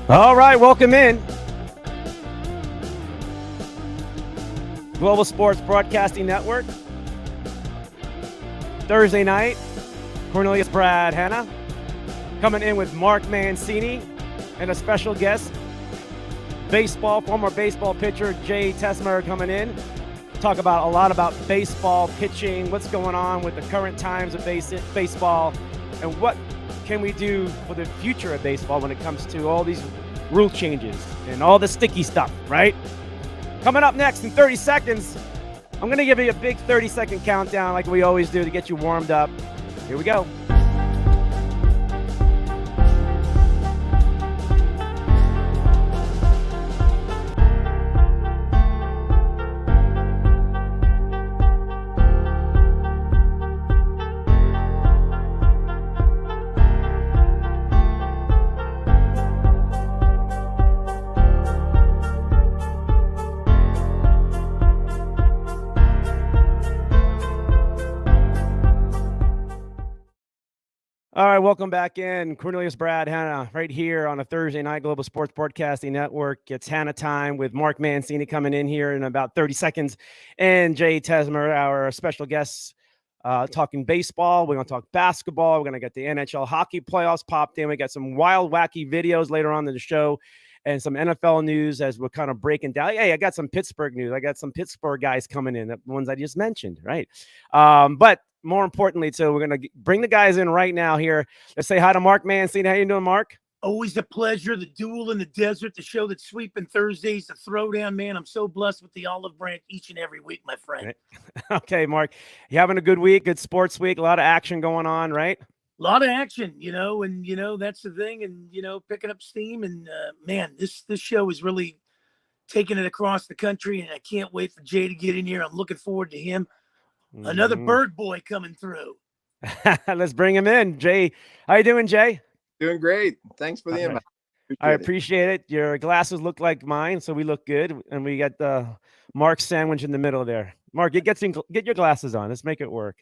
All right, welcome in. Global Sports Broadcasting Network. Thursday night, Cornelius Brad Hanna coming in with Mark Mancini and a special guest, former baseball pitcher Jay Tesmer coming in. Talk about a lot about baseball pitching, what's going on with the current times of baseball, and what can we do for the future of baseball when it comes to all these rule changes and all the sticky stuff, right? Coming up next in 30 seconds, I'm going to give you a big 30-second countdown like we always do to get you warmed up. Here we go. All right, welcome back in. Cornelius Brad Hanna right here on a Thursday night Global Sports Broadcasting Network. It's Hanna Time with Mark Mancini coming in here in about 30 seconds. And Jay Tesmer, our special guest, talking baseball. We're going to talk basketball. We're going to get the NHL hockey playoffs popped in. We got some wild, wacky videos later on in the show and some NFL news as we're kind of breaking down. Hey, I got some Pittsburgh news. I got some Pittsburgh guys coming in, the ones I just mentioned, right? But more importantly, too, we're going to bring the guys in right now here. Let's say hi to Mark Mancini. How you doing, Mark? Always a pleasure. The Duel in the Desert, the show that's sweeping Thursdays, the Throwdown, man. I'm so blessed with the olive branch each and every week, my friend. Okay, Mark. You having a good week, good sports week, a lot of action going on, right? A lot of action, and, that's the thing. And, picking up steam. And, man, this show is really taking it across the country. And I can't wait for Jay to get in here. I'm looking forward to him. Another bird boy coming through. Let's bring him in. Jay, how you doing, Jay? Doing great. Thanks for the invite. I appreciate it. Your glasses look like mine, so we look good. And we got the Mark sandwich in the middle there. Mark, get your glasses on. Let's make it work.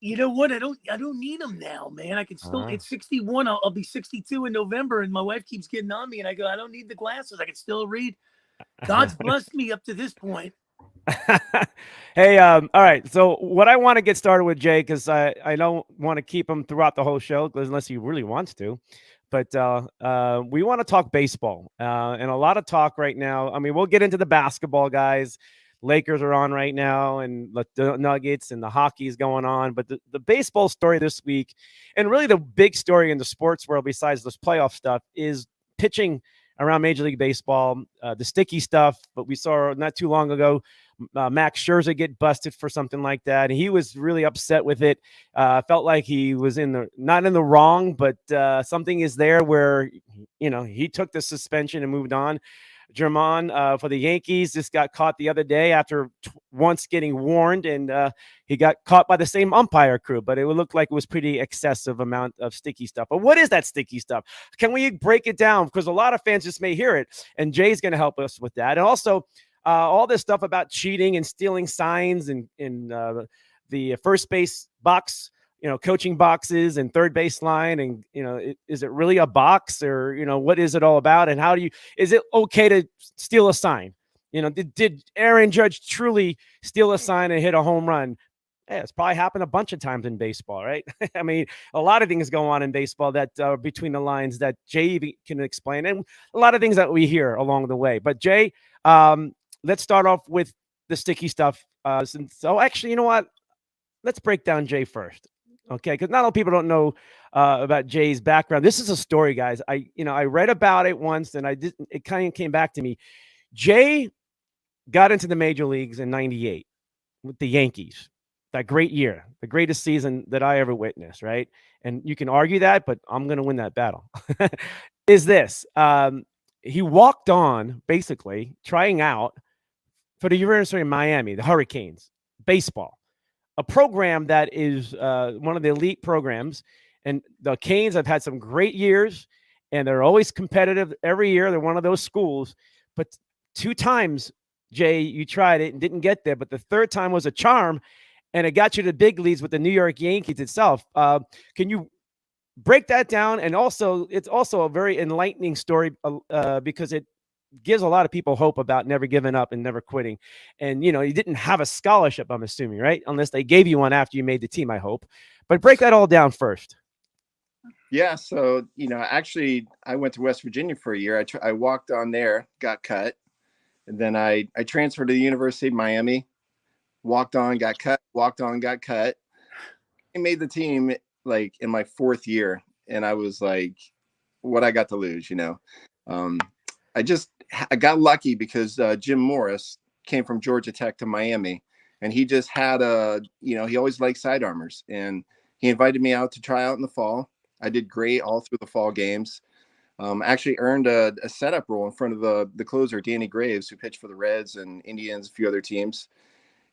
You know what? I don't need them now, man. I can still. It's 61. I'll be 62 in November, and my wife keeps getting on me, and I go, I don't need the glasses. I can still read. God's blessed me up to this point. Hey, all right. So what I want to get started with, Jay, because I don't want to keep him throughout the whole show unless he really wants to. But we want to talk baseball and a lot of talk right now. I mean, we'll get into the basketball, guys. Lakers are on right now and the Nuggets and the hockey is going on. But the baseball story this week, and really the big story in the sports world besides this playoff stuff, is pitching around Major League Baseball, the sticky stuff. But we saw not too long ago, Max Scherzer get busted for something like that. And he was really upset with it. Felt like he was not in the wrong, but something is there where, he took the suspension and moved on. German for the Yankees just got caught the other day after once getting warned, and he got caught by the same umpire crew, but it looked like it was pretty excessive amount of sticky stuff. But what is that sticky stuff? Can we break it down? Because a lot of fans just may hear it, and Jay's going to help us with that. And also all this stuff about cheating and stealing signs in the first base box, coaching boxes and third base line. And, is it really a box or, what is it all about? And is it okay to steal a sign? Did Aaron Judge truly steal a sign and hit a home run? Yeah, it's probably happened a bunch of times in baseball, right? I mean, a lot of things go on in baseball that are between the lines that Jay can explain, and a lot of things that we hear along the way. But Jay, let's start off with the sticky stuff. So actually, you know what? Let's break down Jay first. Okay, because not a lot of people don't know about Jay's background. This is a story, guys. I read about it once, and it kind of came back to me. Jay got into the major leagues in '98 with the Yankees. That great year, the greatest season that I ever witnessed, right? And you can argue that, but I'm going to win that battle. Is this? He walked on, basically, trying out for the University of Miami, the Hurricanes, baseball. A program that is one of the elite programs. And the Canes have had some great years, and they're always competitive every year. They're one of those schools. But 2 times, Jay, you tried it and didn't get there. But the third time was a charm, and it got you to the big leagues with the New York Yankees itself. Can you break that down. And also, it's also a very enlightening story because it gives a lot of people hope about never giving up and never quitting. And, you didn't have a scholarship, I'm assuming, right? Unless they gave you one after you made the team, I hope. But break that all down first. Yeah. So, actually, I went to West Virginia for a year. I walked on there, got cut. And then I transferred to the University of Miami, walked on, got cut, walked on, got cut. I made the team like in my fourth year. And I was like, what I got to lose. Um, I got lucky because Jim Morris came from Georgia Tech to Miami, and he just had he always liked side armors, and he invited me out to try out in the fall. I did great all through the fall games. Actually earned a setup role in front of the closer, Danny Graves, who pitched for the Reds and Indians, a few other teams.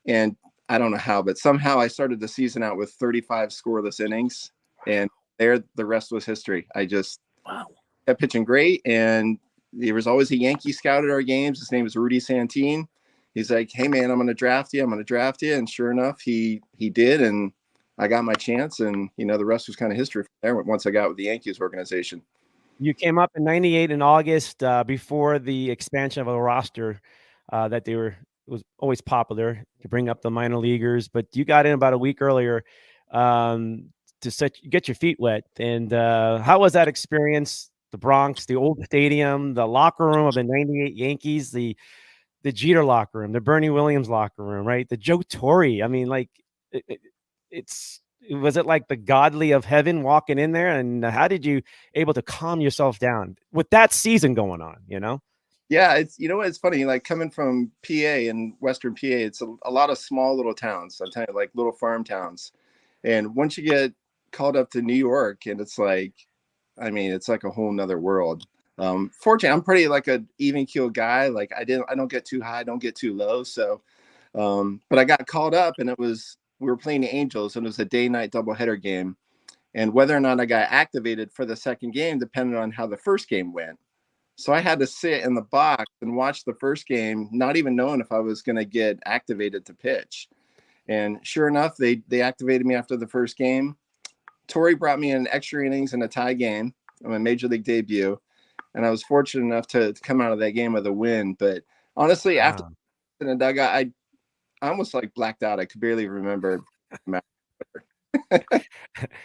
And I don't know how, but somehow I started the season out with 35 scoreless innings, and the rest was history. I just kept pitching great, and there was always a Yankee scout at our games. His name is Rudy Santine. He's like, "Hey man, I'm going to draft you. I'm going to draft you." And sure enough, he did, and I got my chance. And the rest was kind of history from there. Once I got with the Yankees organization. You came up in '98 in August before the expansion of a roster that it was always popular to bring up the minor leaguers, but you got in about a week earlier to get your feet wet. And how was that experience? The Bronx, the old stadium, the locker room of the '98 Yankees, the Jeter locker room, the Bernie Williams locker room, right? The Joe Torre. I mean, like was it like the godly of heaven walking in there? And how did you able to calm yourself down with that season going on? Yeah, it's funny, like coming from PA and Western PA, it's a lot of small little towns. I'm telling you, like little farm towns. And once you get called up to New York, and it's like, I mean, it's like a whole nother world. Fortunately, I'm pretty like a even keel guy. Like I don't get too high, don't get too low. So, but I got called up, and we were playing the Angels, and it was a day-night doubleheader game. And whether or not I got activated for the second game depended on how the first game went. So I had to sit in the box and watch the first game, not even knowing if I was going to get activated to pitch. And sure enough, they activated me after the first game. Torrey brought me in extra innings in a tie game on my major league debut, and I was fortunate enough to come out of that game with a win. But honestly, after in the dugout, I almost like blacked out. I could barely remember.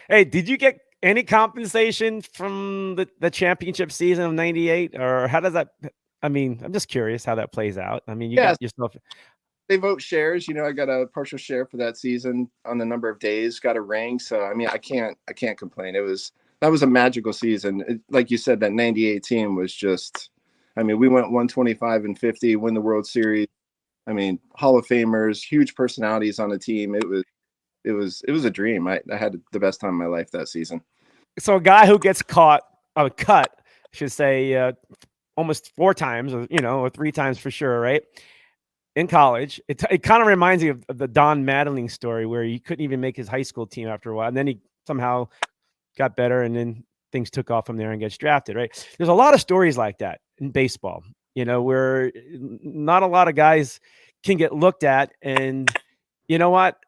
Hey, did you get any compensation from the championship season of '98, or how does that? I mean, I'm just curious how that plays out. I mean, you got yourself. They vote shares. I got a partial share for that season on the number of days. Got a ring. So I mean, I can't complain. That was a magical season. Like you said, that '98 team was just. I mean, we went 125-50, win the World Series. I mean, Hall of Famers, huge personalities on the team. It was a dream. I had the best time of my life that season. So a guy who gets cut, I should say, almost 4 times, or 3 times for sure, right? In college, it kind of reminds me of the Don Mattingly story where he couldn't even make his high school team after a while, and then he somehow got better, and then things took off from there and gets drafted. Right? There's a lot of stories like that in baseball, where not a lot of guys can get looked at, and you know what?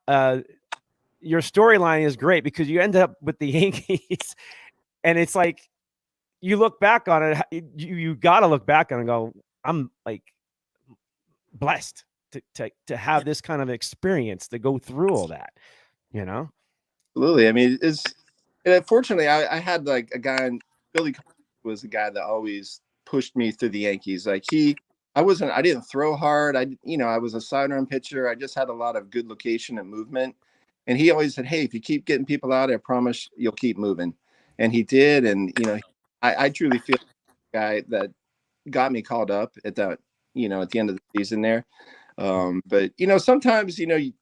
Your storyline is great because you end up with the Yankees, and it's like you look back on it. You got to look back on it and go, I'm like blessed to have this kind of experience to go through all that, Absolutely. I mean, fortunately I had like a guy, Billy was the guy that always pushed me through the Yankees. Like I didn't throw hard. I was a sidearm pitcher. I just had a lot of good location and movement. And he always said, "Hey, if you keep getting people out, I promise you'll keep moving." And he did. And, I truly feel the guy that got me called up at that, at the end of the season there. But sometimes you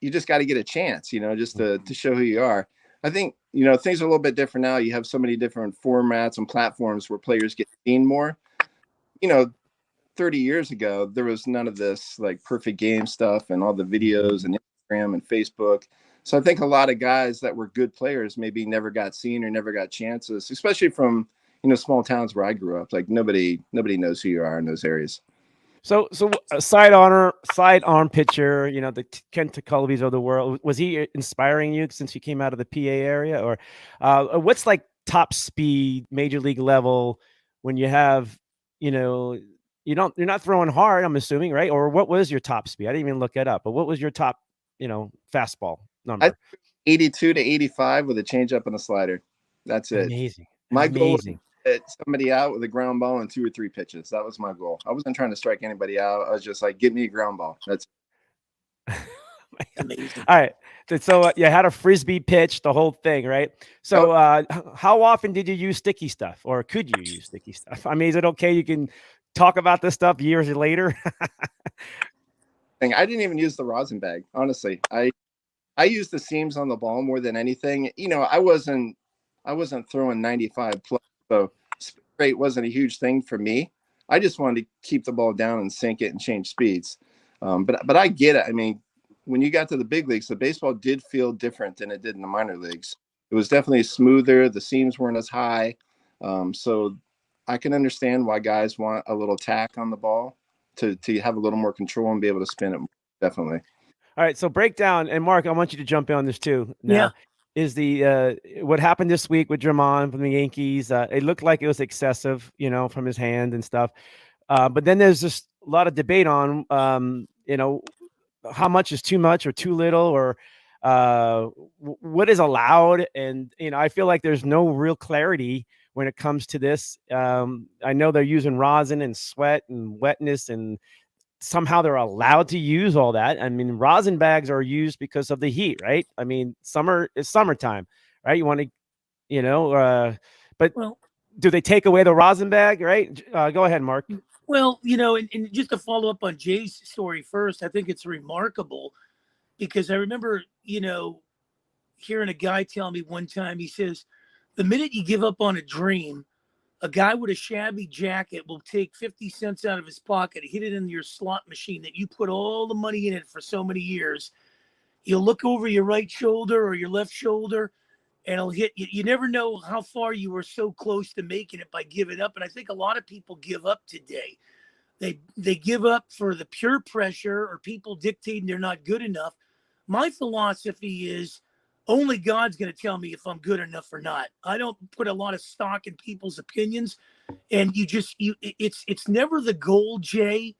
just got to get a chance, just to show who you are. I think things are a little bit different now. You have so many different formats and platforms where players get seen more. 30 years ago there was none of this like perfect game stuff and all the videos and Instagram and Facebook. So I think a lot of guys that were good players maybe never got seen or never got chances, especially from small towns where I grew up. Like nobody knows who you are in those areas. So a sidearm pitcher, the Kent Tekulves of the world. Was he inspiring you since you came out of the PA area, or what's like top speed, major league level when you have, you know, you're not throwing hard. I'm assuming, right? Or what was your top speed? I didn't even look it up, but what was your top, fastball I number? 82 to 85 with a changeup and a slider. That's it. Amazing, My goal was amazing. to hit somebody out with a ground ball in 2 or 3 pitches. That was my goal. I wasn't trying to strike anybody out. I was just like, give me a ground ball. That's Amazing. All right. So you had a frisbee pitch, the whole thing, right? So how often did you use sticky stuff, or could you use sticky stuff? I mean, is it okay? You can talk about this stuff years later. thing. I didn't even use the rosin bag, honestly. I used the seams on the ball more than anything. I wasn't throwing 95 plus, so spin rate wasn't a huge thing for me. I just wanted to keep the ball down and sink it and change speeds. But I get it. I mean, when you got to the big leagues, the baseball did feel different than it did in the minor leagues. It was definitely smoother. The seams weren't as high. So I can understand why guys want a little tack on the ball to have a little more control and be able to spin it. Definitely. All right. So breakdown, and Mark, I want you to jump in on this too. Yeah. Now, is the what happened this week with Drummond from the Yankees? It looked like it was excessive, from his hand and stuff. But then there's just a lot of debate on, how much is too much or too little, or what is allowed. And, I feel like there's no real clarity when it comes to this. I know they're using rosin and sweat and wetness, and somehow they're allowed to use all that. I mean, rosin bags are used because of the heat, right? I mean, summer is summertime, right? You want to, but Well, do they take away the rosin bag, right? Go ahead, Mark. well, and just to follow up on Jay's story first, I think it's remarkable because I remember, hearing a guy tell me one time, he says, the minute you give up on a dream, a guy with a shabby jacket will take 50 cents out of his pocket, hit it in your slot machine that you put all the money in it for so many years. You'll look over your right shoulder or your left shoulder and it'll hit you. You never know how far you were so close to making it by giving up. And I think a lot of people give up today. They give up for the pure pressure or people dictating they're not good enough. My philosophy is only God's going to tell me if I'm good enough or not. I don't put a lot of stock in people's opinions, and it's never the goal, Jay.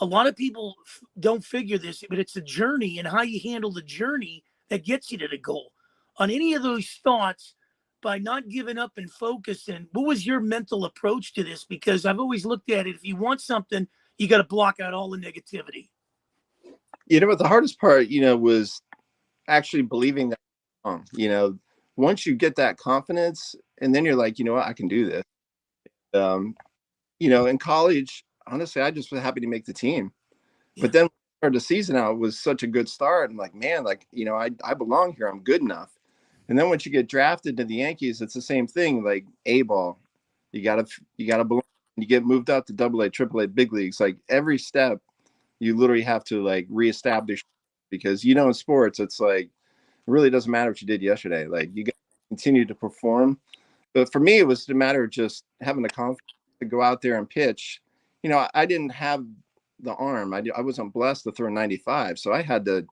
A lot of people don't figure this, but it's a journey and how you handle the journey that gets you to the goal. On any of those thoughts, by not giving up and focusing, what was your mental approach to this? Because I've always looked at it, if you want something, you got to block out all the negativity. What the hardest part, was actually believing that once you get that confidence and then you're like, what, I can do this. In college, honestly, I just was happy to make the team. Yeah. But then started the season out, it was such a good start. I'm like, man, I belong here. I'm good enough. And then once you get drafted to the Yankees, it's the same thing. Like A ball, you gotta belong. You get moved up to AA, AAA, big leagues. Like every step, you literally have to like reestablish, because in sports, it's like it really doesn't matter what you did yesterday. Like you got to continue to perform. But for me, it was a matter of just having the confidence to go out there and pitch. I didn't have the arm. I wasn't blessed to throw 95, so I had to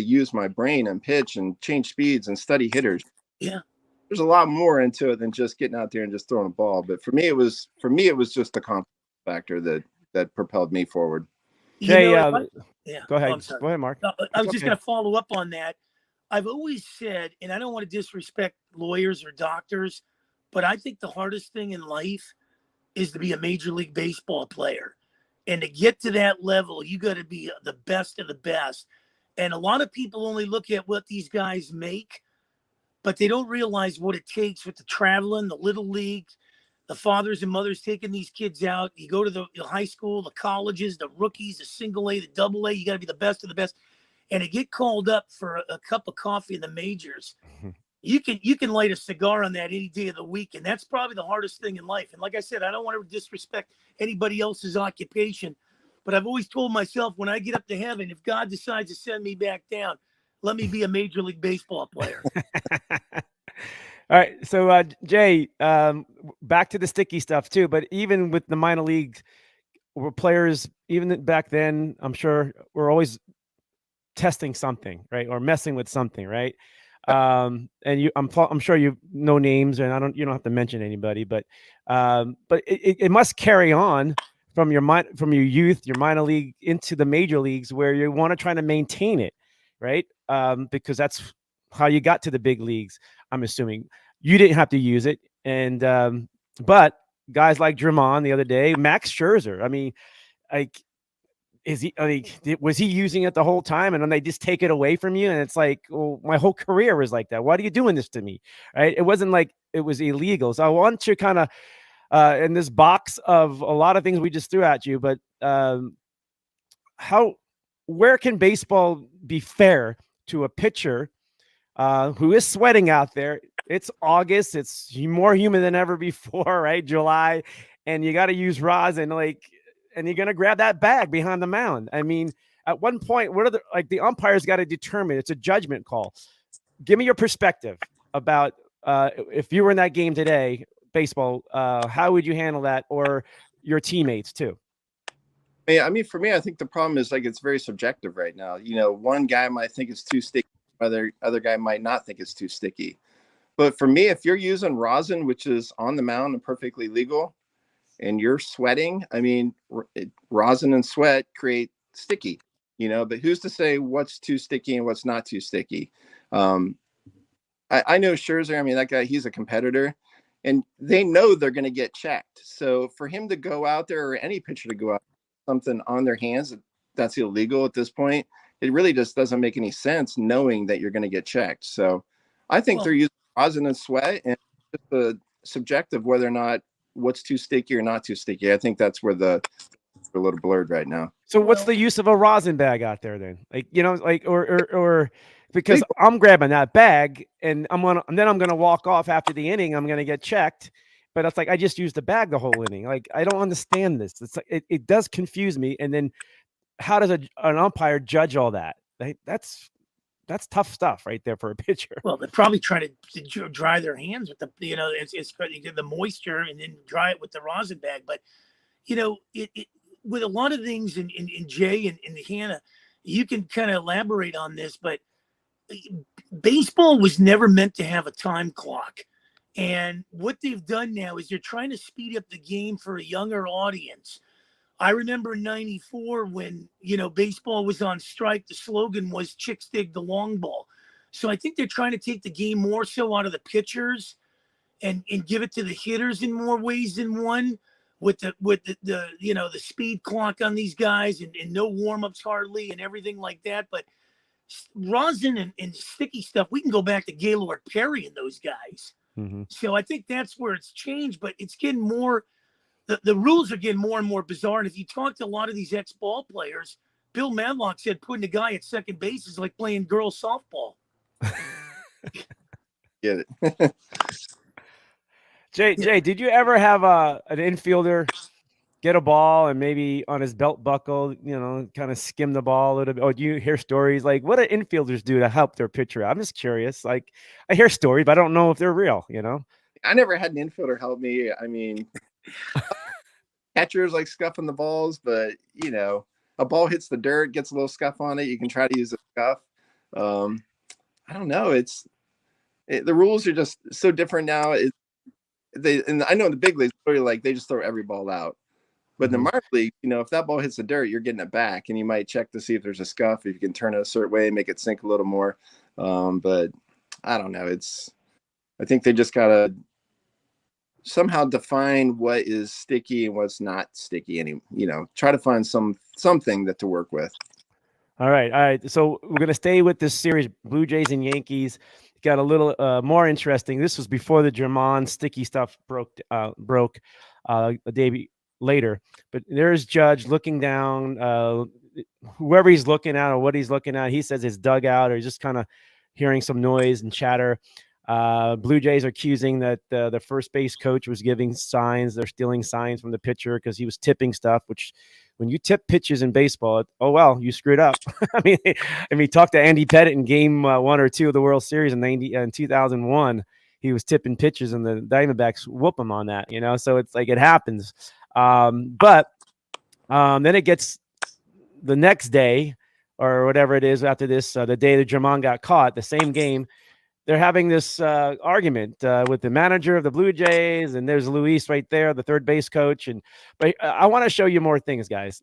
use my brain and pitch and change speeds and study hitters. Yeah. There's a lot more into it than just getting out there and just throwing a ball. But for me, it was just the confidence factor that propelled me forward. Jay, Yeah. go ahead. I'm sorry. Go ahead, Mark. No, I was It's just okay. going to follow up on that. I've always said, and I don't want to disrespect lawyers or doctors, but I think the hardest thing in life is to be a Major League Baseball player. And to get to that level, you got to be the best of the best. And a lot of people only look at what these guys make, but they don't realize what it takes with the traveling, the little leagues, the fathers and mothers taking these kids out. You go to the high school, the colleges, the rookies, the single A, the double A. You got to be the best of the best. And to get called up for a cup of coffee in the majors, you can light a cigar on that any day of the week. And that's probably the hardest thing in life. And like I said, I don't want to disrespect anybody else's occupation, but I've always told myself when I get up to heaven, if God decides to send me back down, let me be a Major League Baseball player. All right. So, Jay, back to the sticky stuff too, but even with the minor league, were players even back then, I'm sure, were always testing something, right, or messing with something, right? And I'm sure you know names, and you don't have to mention anybody, but it must carry on from your youth, your minor league into the major leagues, where you want to try to maintain it, right? Because that's how you got to the big leagues. I'm assuming you didn't have to use it, and but guys like Drummond the other day, Max Scherzer. I mean, like, was he using it the whole time, and then they just take it away from you, and it's like, well, my whole career was like that. Why are you doing this to me? Right? It wasn't like it was illegal. So I want to kind of in this box of a lot of things we just threw at you, but how where can baseball be fair to a pitcher who is sweating out there? It's August. It's more humid than ever before, right? July, and you got to use rosin, and you're gonna grab that bag behind the mound. I mean, at one point, what are the umpires got to determine? It's a judgment call. Give me your perspective about if you were in that game today, baseball. How would you handle that, or your teammates too? Yeah, I mean, for me, I think the problem is like it's very subjective right now. One guy might think it's too sticky, other guy might not think it's too sticky. But for me, if you're using rosin, which is on the mound and perfectly legal, and you're sweating, I mean, rosin and sweat create sticky, but who's to say what's too sticky and what's not too sticky? I know Scherzer, I mean, that guy, he's a competitor, and they know they're going to get checked. So for him to go out there, or any pitcher to go out, something on their hands, that's illegal at this point. It really just doesn't make any sense knowing that you're going to get checked. So I think they're using rosin and sweat, and just the subjective whether or not what's too sticky or not too sticky. I think that's where we're a little blurred right now. So what's the use of a rosin bag out there then? Or because I'm grabbing that bag and then I'm gonna walk off after the inning. I'm gonna get checked, but it's like I just used the bag the whole inning. Like, I don't understand this. It's like it does confuse me. And then how does an umpire judge all that? That's tough stuff right there for a pitcher. Well, they're probably trying to dry their hands with it's the moisture, and then dry it with the rosin bag. But it with a lot of things in Jay and Hannah, you can kind of elaborate on this, but baseball was never meant to have a time clock. And what they've done now is they're trying to speed up the game for a younger audience. I remember in '94 when, baseball was on strike, the slogan was "Chicks dig the long ball." So I think they're trying to take the game more so out of the pitchers and give it to the hitters in more ways than one, with the speed clock on these guys, and no warm-ups hardly and everything like that. But rosin and sticky stuff, we can go back to Gaylord Perry and those guys. Mm-hmm. So I think that's where it's changed, but it's getting more, the rules are getting more and more bizarre. And if you talk to a lot of these ex-ball players, Bill Madlock said putting a guy at second base is like playing girls softball. Get it. Jay, did you ever have an infielder get a ball and maybe on his belt buckle, kind of skim the ball a little bit? Or do you hear stories like what do infielders do to help their pitcher? I'm just curious. Like, I hear stories, but I don't know if they're real, I never had an infielder help me. I mean, catchers like scuffing the balls, but a ball hits the dirt, gets a little scuff on it. You can try to use a scuff. I don't know. The rules are just so different now. And I know in the big leagues, like they just throw every ball out. But in the minor league, if that ball hits the dirt, you're getting it back, and you might check to see if there's a scuff, if you can turn it a certain way and make it sink a little more. But I don't know. I think they just gotta somehow define what is sticky and what's not sticky, and try to find something that to work with. All right. So we're gonna stay with this series, Blue Jays and Yankees. Got a little more interesting. This was before the Drummond sticky stuff broke a day later. But there's Judge looking down, whoever he's looking at or what he's looking at. He says his dugout, or just kind of hearing some noise and chatter. Blue Jays are accusing that the first base coach was giving signs. They're stealing signs from the pitcher because he was tipping stuff, which when you tip pitches in baseball, you screwed up. I mean, talk to Andy Pettit in game 1 or 2 of the World Series in 2001. He was tipping pitches, and the Diamondbacks whoop him on that, So it's like it happens. But Then it gets the next day or whatever it is after this, the day that Jermon got caught, the same game. They're having this argument with the manager of the Blue Jays, and there's Luis right there, the third base coach. But I want to show you more things, guys.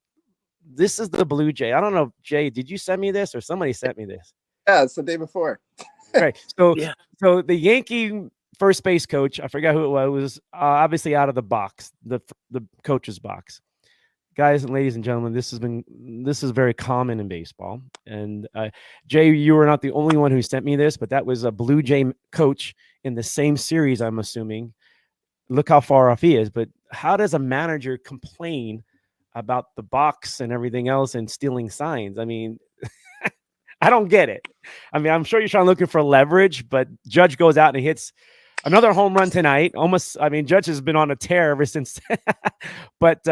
This is the Blue Jay. I don't know, Jay, did you send me this or somebody sent me this? Yeah, it's the day before. Right. So, Yeah. so the Yankee first base coach, I forgot who it was obviously out of the box, the coach's box. Guys and ladies and gentlemen, this is very common in baseball. And Jay, you were not the only one who sent me this, but that was a Blue Jay coach in the same series, I'm assuming. Look how far off he is. But how does a manager complain about the box and everything else and stealing signs? I mean, I don't get it. I mean, I'm sure you're trying looking for leverage, but Judge goes out and he hits another home run tonight. Almost, I mean, Judge has been on a tear ever since. But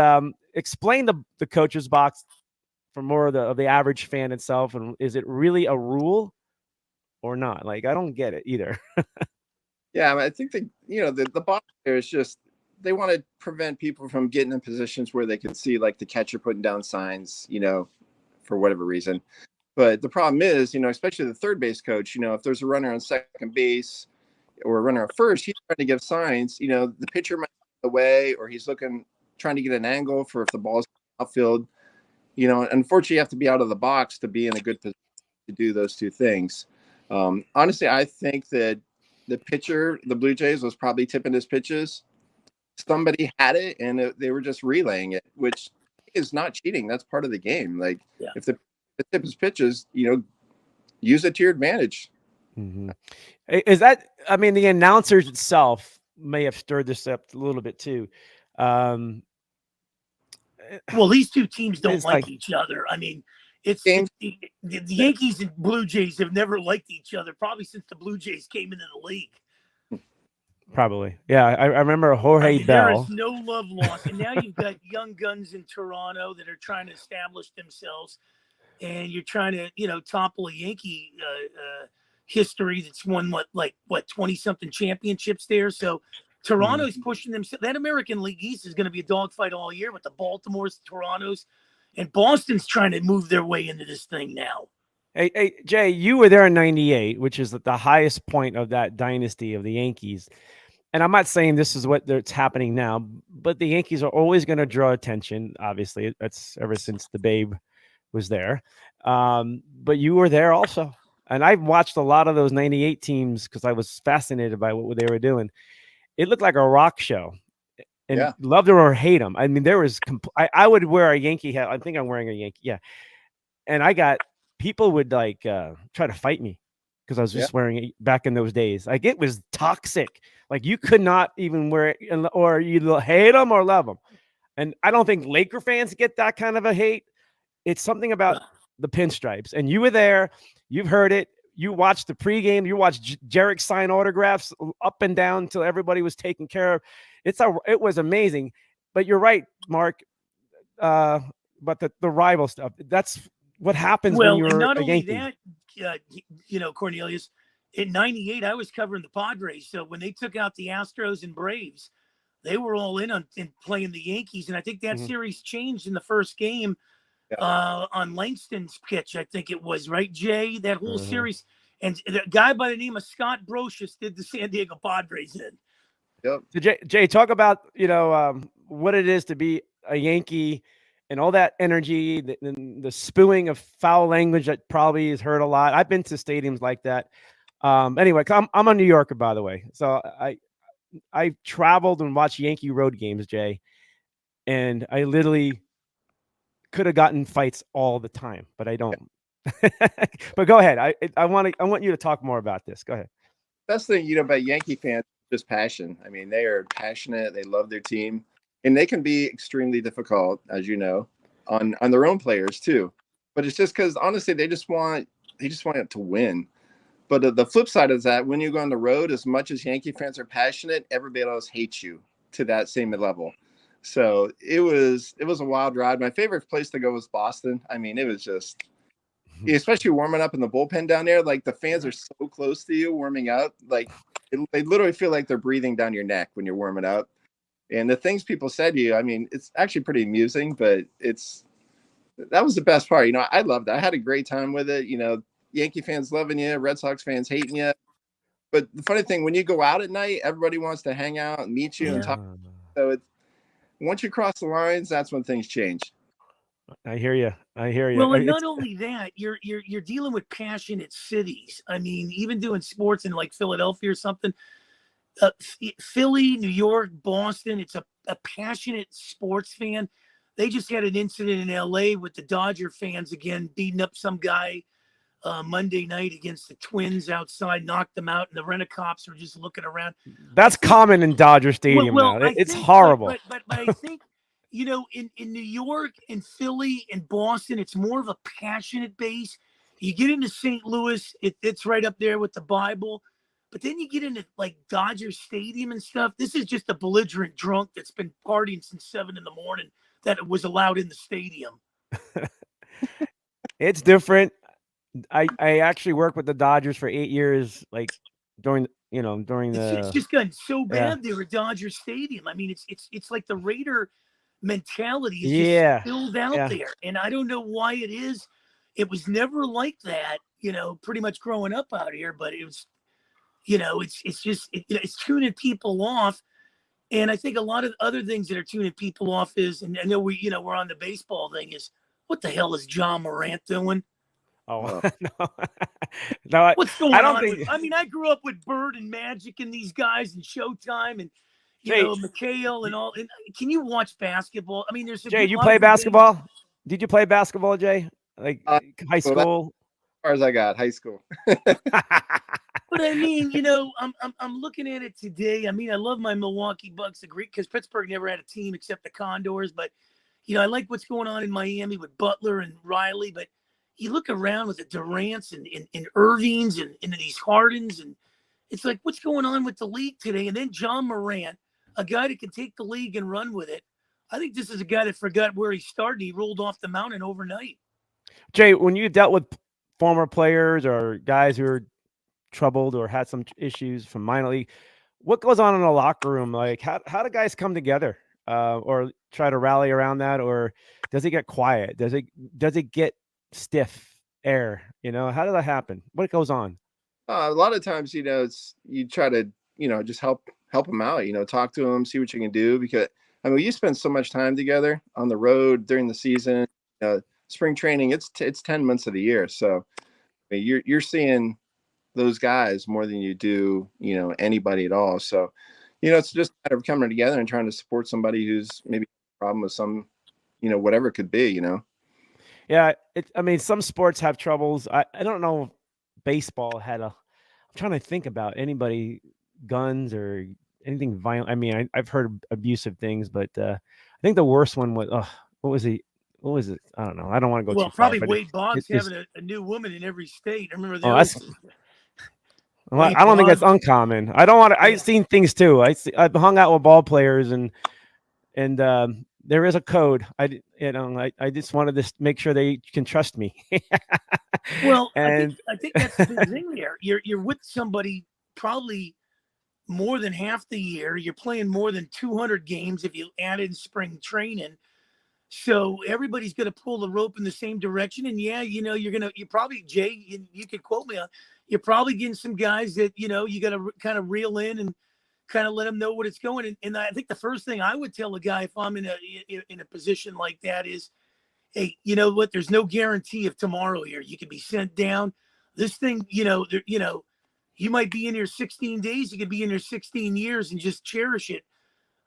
explain the coach's box for more of the average fan itself, and is it really a rule or not? Like, I don't get it either. Yeah, I mean, I think the box there is just they want to prevent people from getting in positions where they can see like the catcher putting down signs, for whatever reason. But the problem is, especially the third base coach, if there's a runner on second base or a runner on first, he's trying to give signs. The pitcher might be away, or he's trying to get an angle for if the ball's outfield. Unfortunately, you have to be out of the box to be in a good position to do those two things. Honestly, I think that the pitcher, the Blue Jays, was probably tipping his pitches. Somebody had it, and they were just relaying it, which is not cheating. That's part of the game. Like, if the tip his pitches, use it to your advantage. Mm-hmm. Is that? I mean, the announcers itself may have stirred this up a little bit too. Well, these two teams don't like each other. I mean, the Yankees and Blue Jays have never liked each other, probably since the Blue Jays came into the league. Probably. Yeah, I remember Jorge Bell. There is no love lost. And now you've got young guns in Toronto that are trying to establish themselves. And you're trying to, topple a Yankee history that's won, 20-something championships there. So Toronto's pushing themselves. That American League East is going to be a dogfight all year with the Baltimores, Torontos, and Boston's trying to move their way into this thing now. Hey, Jay, you were there in '98, which is the highest point of that dynasty of the Yankees. And I'm not saying this is what's happening now, but the Yankees are always going to draw attention. Obviously, that's ever since the Babe was there. But you were there also. And I've watched a lot of those 98 teams because I was fascinated by what they were doing. It looked like a rock show. And loved them or hate them. I mean, there was I would wear a Yankee hat. I think I'm wearing a Yankee. Yeah. And people would try to fight me because I was just wearing it back in those days. Like, it was toxic. Like, you could not even wear it, or you hate them or love them. And I don't think Laker fans get that kind of a hate. It's something about the pinstripes. And you were there. You've heard it. You watched the pregame. You watched Jarek sign autographs up and down until everybody was taken care of. It was amazing. But you're right, Mark. But the rival stuff, that's what happens when you're not a only Yankee. That, Cornelius, in '98, I was covering the Padres. So when they took out the Astros and Braves, they were all in on playing the Yankees. And I think that series changed in the first game on Langston's pitch. I think it was, right, Jay? That whole series. And the guy by the name of Scott Brocious did the San Diego Padres in. Yep. So Jay, talk about, what it is to be a Yankee and all that energy, the spewing of foul language that probably is heard a lot. I've been to stadiums like that. Anyway, I'm a New Yorker, by the way. So I traveled and watched Yankee road games, Jay, and I literally could have gotten fights all the time, but I don't. But go ahead. I want you to talk more about this. Go ahead. Best thing, about Yankee fans is just passion. I mean, they are passionate. They love their team, and they can be extremely difficult, as you know, on their own players too. But it's just because honestly, they just want it to win. But the flip side is that when you go on the road, as much as Yankee fans are passionate, everybody else hates you to that same level. So it was a wild ride. My favorite place to go was Boston. I mean, it was just, especially warming up in the bullpen down there. Like, the fans are so close to you warming up. Like, they literally feel like they're breathing down your neck when you're warming up. And the things people said to you, I mean, it's actually pretty amusing, but that was the best part. You know, I loved it. I had a great time with it. You know, Yankee fans loving you, Red Sox fans hating you. But the funny thing, when you go out at night, everybody wants to hang out and meet you and talk. So once you cross the lines, that's when things change. I hear you. I hear you. Well, and not only that, you're dealing with passionate cities. I mean, even doing sports in like Philadelphia or something, Philly, New York, Boston. It's a passionate sports fan. They just had an incident in LA with the Dodger fans again beating up some guy Monday night against the Twins outside, knocked them out, and the rent-a-cops were just looking around. That's common in Dodger Stadium now. It's horrible. But I think, you know, in New York, in Philly, in Boston, it's more of a passionate base. You get into St. Louis, it's right up there with the Bible. But then you get into like Dodger Stadium and stuff. This is just a belligerent drunk that's been partying since 7 a.m. that was allowed in the stadium. It's different. I actually worked with the Dodgers for 8 years, like during It's just gotten so bad there at Dodger Stadium. I mean, it's like the Raider mentality is just spilled out there, and I don't know why it is. It was never like that, you know, pretty much growing up out here, but it was, you know, it's tuning people off. And I think a lot of other things that are tuning people off is, and I know we're on the baseball thing, is what the hell is John Morant doing? Oh, no. What's going on? I mean, I grew up with Bird and Magic and these guys and Showtime and, you know, McHale and all. And can you watch basketball? I mean, there's Jay, you play basketball? Did you play basketball, Jay? Like high school? As far as I got, high school. But I mean, you know, I'm looking at it today. I mean, I love my Milwaukee Bucks, because Pittsburgh never had a team except the Condors. But, you know, I like what's going on in Miami with Butler and Riley. But you look around with the Durants and Irvings and these Hardens, and it's like, what's going on with the league today? And then John Morant, a guy that can take the league and run with it. I think this is a guy that forgot where he started. He rolled off the mountain overnight. Jay, when you dealt with former players or guys who are troubled or had some issues from minor league, what goes on in the locker room? Like, how do guys come together or try to rally around that? Or does it get quiet? Does it get stiff air? You know, how does that happen? What goes on? A lot of times, you know, you try to, you know, just help them out, you know, talk to them, see what you can do, because I mean, you spend so much time together on the road during the season, spring training, it's 10 months of the year. So I mean, you're seeing those guys more than you do, you know, anybody at all. So, you know, it's just kind of coming together and trying to support somebody who's maybe a problem with some, you know, whatever it could be, you know? Yeah. I mean, some sports have troubles. I don't know if baseball had I'm trying to think about anybody, guns or anything violent. I mean, I've heard abusive things, but I think the worst one was, what was it? I don't know. I don't want to go too far. Probably Wade Boggs having a new woman in every state. I remember that. I don't think that's uncommon. I don't want to. I've seen things too. I've hung out with ball players, and there is a code. I just wanted to make sure they can trust me. Well, and I think that's the thing there. You're with somebody probably more than half the year. You're playing more than 200 games if you add in spring training. So everybody's going to pull the rope in the same direction. And yeah, you know, you're probably, Jay, you could quote me on, you're probably getting some guys that, you know, you got to kind of reel in and kind of let them know what it's going. And I think the first thing I would tell a guy if I'm in a position like that is, hey, you know what, there's no guarantee of tomorrow here. You could be sent down. This thing, you know, you might be in here 16 days. You could be in here 16 years and just cherish it.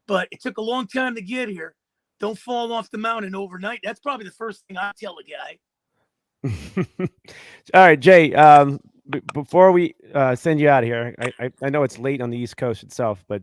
But it took a long time to get here. Don't fall off the mountain overnight. That's probably the first thing I tell a guy. All right, Jay, before we send you out of here, I know it's late on the East Coast itself, but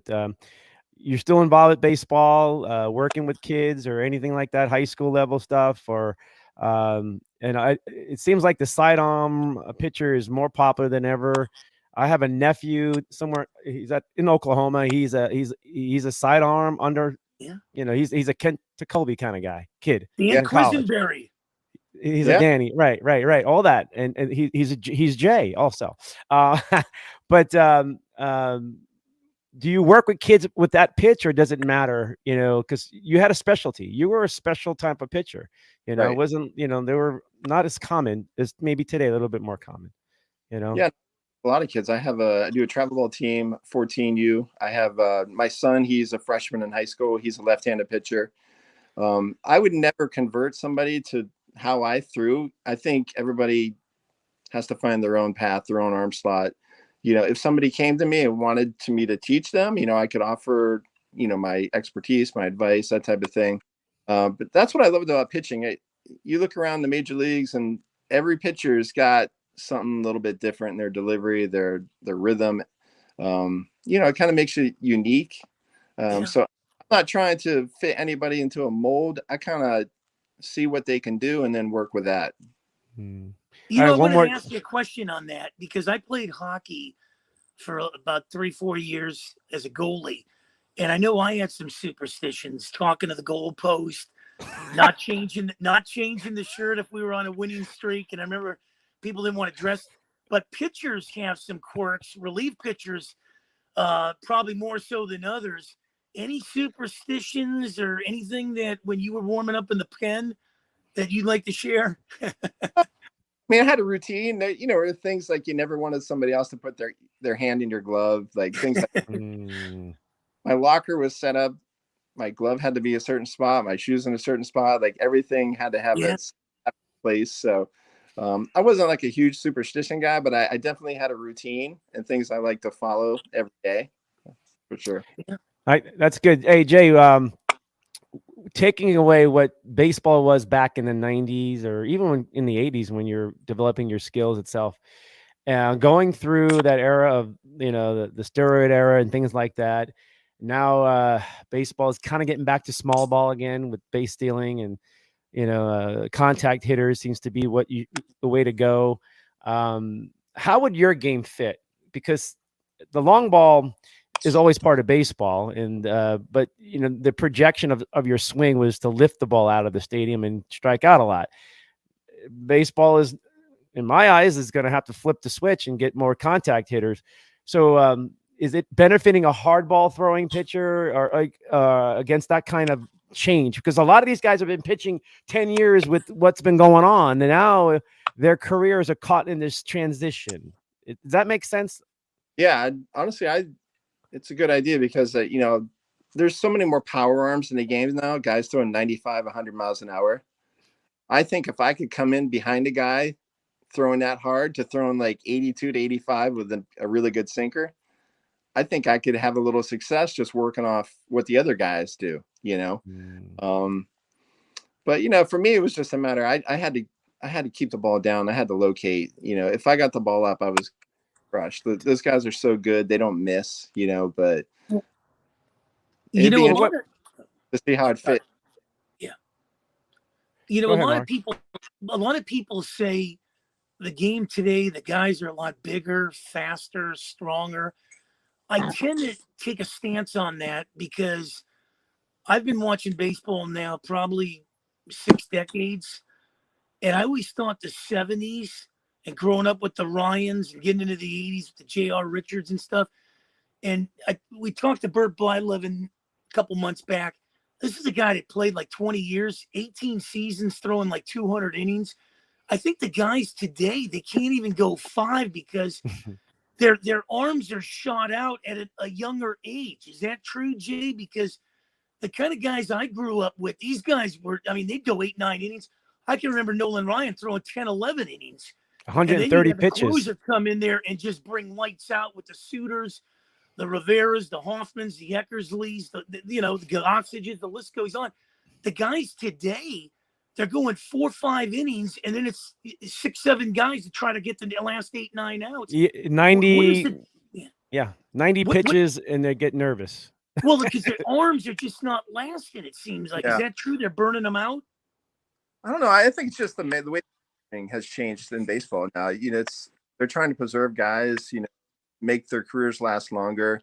you're still involved with baseball, working with kids or anything like that, high school level stuff, or it seems like the sidearm pitcher is more popular than ever. I have a nephew somewhere. He's in Oklahoma. He's a sidearm under. Yeah. You know, he's a Kent Jacoby kind of guy, kid. Dan Quisenberry. He's a Danny. Right. All that. And he's Jay also. But do you work with kids with that pitch, or does it matter? Because you had a specialty. You were a special type of pitcher. It Right. wasn't. They were not as common as maybe today. A little bit more common. Yeah, a lot of kids. I do a travel ball team, 14U. I have my son. He's a freshman in high school. He's a left-handed pitcher. I would never convert somebody to how I threw. I think everybody has to find their own path, their own arm slot. If somebody came to me and wanted me to teach them, I could offer, my expertise, my advice, that type of thing. But that's what I loved about pitching. You look around the major leagues, and every pitcher's got something a little bit different in their delivery, their rhythm. It kind of makes you unique. So I'm not trying to fit anybody into a mold. I kind of see what they can do and then work with that. I wanted to ask you a question on that, because I played hockey for about 3-4 years as a goalie. And I know I had some superstitions, talking to the goalpost, not changing the shirt if we were on a winning streak. And I remember people didn't want to dress, but pitchers have some quirks, relief pitchers, probably more so than others. Any superstitions or anything that when you were warming up in the pen that you'd like to share? I mean, I had a routine. There were things like you never wanted somebody else to put their hand in your glove, like things like my locker was set up. My glove had to be a certain spot, my shoes in a certain spot, like everything had to have its place. So I wasn't like a huge superstition guy, but I definitely had a routine and things I like to follow every day, for sure. That's good. Hey, Jay, taking away what baseball was back in the 90s or even in the 80s when you're developing your skills itself, going through that era of the steroid era and things like that. Now baseball is kind of getting back to small ball again with base stealing, and contact hitters seems to be the way to go. How would your game fit? Because the long ball is always part of baseball, and but the projection of your swing was to lift the ball out of the stadium and strike out a lot. Baseball is, in my eyes, is going to have to flip the switch and get more contact hitters. So is it benefiting a hard ball throwing pitcher or against that kind of change? Because a lot of these guys have been pitching 10 years with what's been going on, and now their careers are caught in this transition. Does that make sense? Yeah, honestly, it's a good idea because there's so many more power arms in the games now. Guys throwing 95, 100 miles an hour. I think if I could come in behind a guy throwing that hard to throwing like 82 to 85 with a really good sinker, I think I could have a little success just working off what the other guys do. But for me, it was just a matter. I had to keep the ball down. I had to locate. If I got the ball up, I was crushed. Those guys are so good; they don't miss. But it'd be interesting to see how it fit. Yeah. A lot of people say the game today, the guys are a lot bigger, faster, stronger. I tend to take a stance on that because I've been watching baseball now probably 6 decades. And I always thought the 70s and growing up with the Ryans and getting into the 80s with the J.R. Richards and stuff. And we talked to Bert Blyleven a couple months back. This is a guy that played like 20 years, 18 seasons, throwing like 200 innings. I think the guys today, they can't even go 5 because their arms are shot out at a younger age. Is that true, Jay? Because the kind of guys I grew up with, these guys they'd go 8, 9 innings. I can remember Nolan Ryan throwing 10, 11 innings. 130 pitches. The closer come in there and just bring lights out with the Suitors, the Riveras, the Hoffmans, the Eckersleys, the Oxygens, the list goes on. The guys today, they're going 4, 5 innings, and then it's 6, 7 guys to try to get the last 8, 9 outs. 90 pitches, and they get nervous. Well, because their arms are just not lasting, it seems like. Yeah. Is that true? They're burning them out? I don't know. I think it's just the way thing has changed in baseball now. They're trying to preserve guys, make their careers last longer.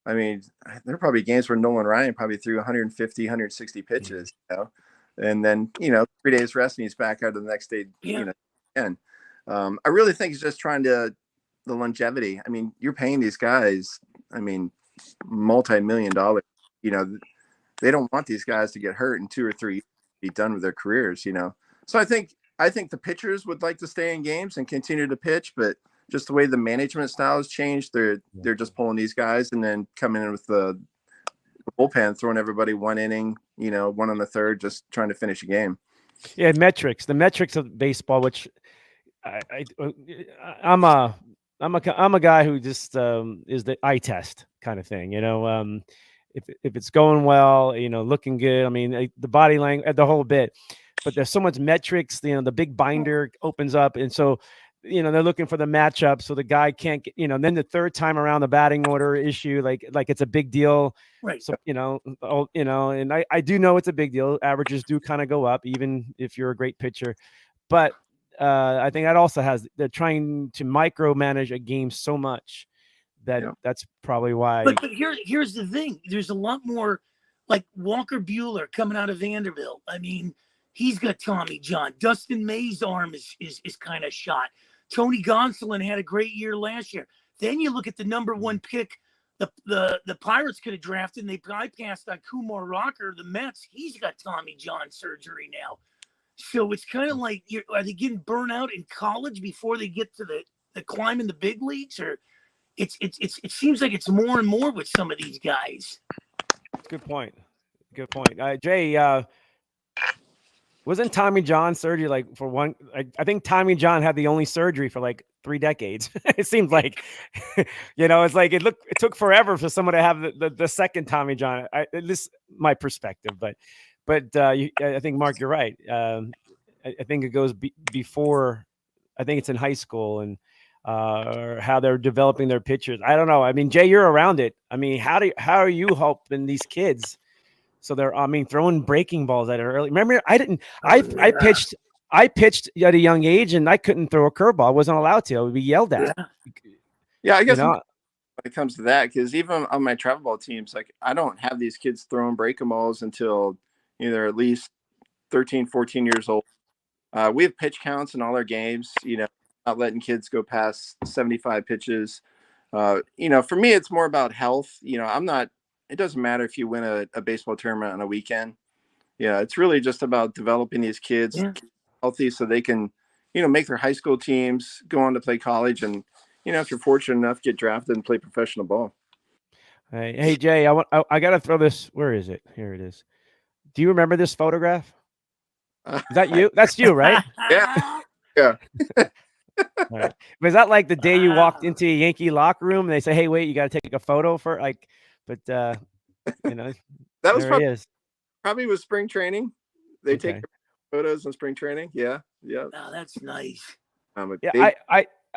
I mean, there are probably games where Nolan Ryan probably threw 150, 160 pitches, and then, 3 days rest and he's back out the next day, again. I really think it's just the longevity. I mean, you're paying these guys, multi-million dollars. You know, they don't want these guys to get hurt in 2 or 3 years, be done with their careers. So I think the pitchers would like to stay in games and continue to pitch, but just the way the management style has changed, they're just pulling these guys and then coming in with the bullpen, throwing everybody 1 inning, one on the third, just trying to finish a game. Yeah, the metrics of baseball, which I'm a guy who just is the eye test kind of thing. If it's going well, looking good. I mean, the body language, the whole bit. But there's so much metrics. The big binder opens up, and so they're looking for the matchup, so the guy can't get. Then the third time around, the batting order issue, like it's a big deal. Right. So and I do know it's a big deal. Averages do kind of go up, even if you're a great pitcher. But I think that also they're trying to micromanage a game so much that that's probably why. But here's the thing. There's a lot more, like Walker Buehler coming out of Vanderbilt. I mean, he's got Tommy John. Dustin May's arm is kind of shot. Tony Gonsolin had a great year last year. Then you look at the number one pick the Pirates could have drafted, and they bypassed on Kumar Rocker, the Mets. He's got Tommy John surgery now. So it's kind of like, are they getting burnt out in college before they get to the climb in the big leagues? Or it seems like it's more and more with some of these guys. Good point. Jay, wasn't Tommy John surgery like for one? I think Tommy John had the only surgery for like 3 decades. It seems like, it's like it took forever for someone to have the second Tommy John. This is my perspective, but I think, Mark, you're right. I think it goes before. I think it's in high school and or how they're developing their pitchers. I don't know. I mean, Jay, you're around it. I mean, how are you helping these kids? So they're, throwing breaking balls at it early. Remember, I pitched at a young age, and I couldn't throw a curveball. I wasn't allowed to. I would be yelled at. Yeah, I guess when it comes to that, because even on my travel ball teams, like I don't have these kids throwing breaking balls until they're at least 13, 14 years old. We have pitch counts in all our games, not letting kids go past 75 pitches. For me, it's more about health. It doesn't matter if you win a baseball tournament on a weekend. Yeah, it's really just about developing these kids healthy so they can, make their high school teams, go on to play college, and, if you're fortunate enough, get drafted and play professional ball. Hey Jay, I got to throw this. Where is it? Here it is. Do you remember this photograph? Is that you? That's you, right? Yeah. Yeah. Right. Was that like the day you walked into a Yankee locker room and they say, "Hey, wait, you got to take a photo for like," but that was probably with spring training. They take photos in spring training. Yeah. Yeah. Oh, that's nice.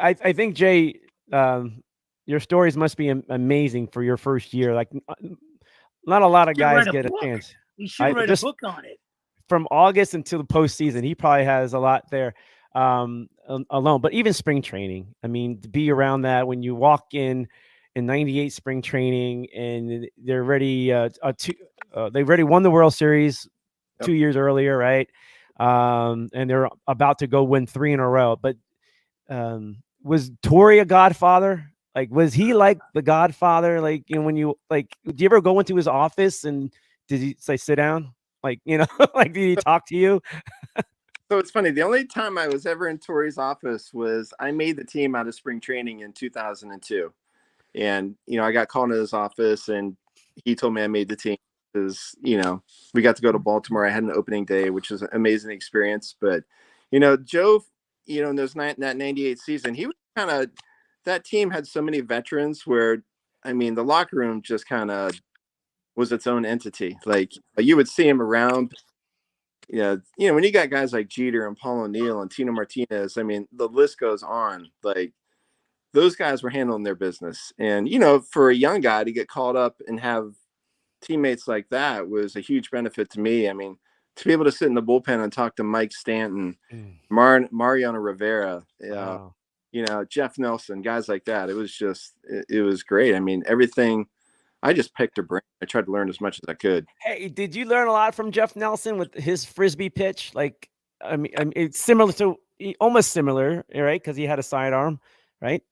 I think, Jay, your stories must be amazing for your first year. Like, not a lot of guys get a chance. You should write a book on it. From August until the postseason, he probably has a lot there alone. But even spring training, I mean, to be around that when you walk in '98 spring training and they're ready, they already won the World Series 2 years earlier, right? And they're about to go win 3 in a row. But was Torrey a godfather? Like, was he like the godfather? Like, when you do you ever go into his office and did he say sit down? Like, like, did he talk to you? So it's funny. The only time I was ever in Torrey's office was I made the team out of spring training in 2002. And, I got called into his office and he told me I made the team because, we got to go to Baltimore. I had an opening day, which was an amazing experience. But, Joe, in that 98 season, he was kind of, that team had so many veterans where, the locker room just kind of was its own entity. Like you would see him around, when you got guys like Jeter and Paul O'Neill and Tino Martinez, the list goes on. Like those guys were handling their business. And, for a young guy to get called up and have teammates like that was a huge benefit to me. To be able to sit in the bullpen and talk to Mike Stanton, Mariano Rivera, wow. Jeff Nelson, guys like that. It was great. Everything. I just picked a brain. I tried to learn as much as I could. Hey, did you learn a lot from Jeff Nelson with his frisbee pitch? Like, it's similar to almost similar, right? Because he had a sidearm, right?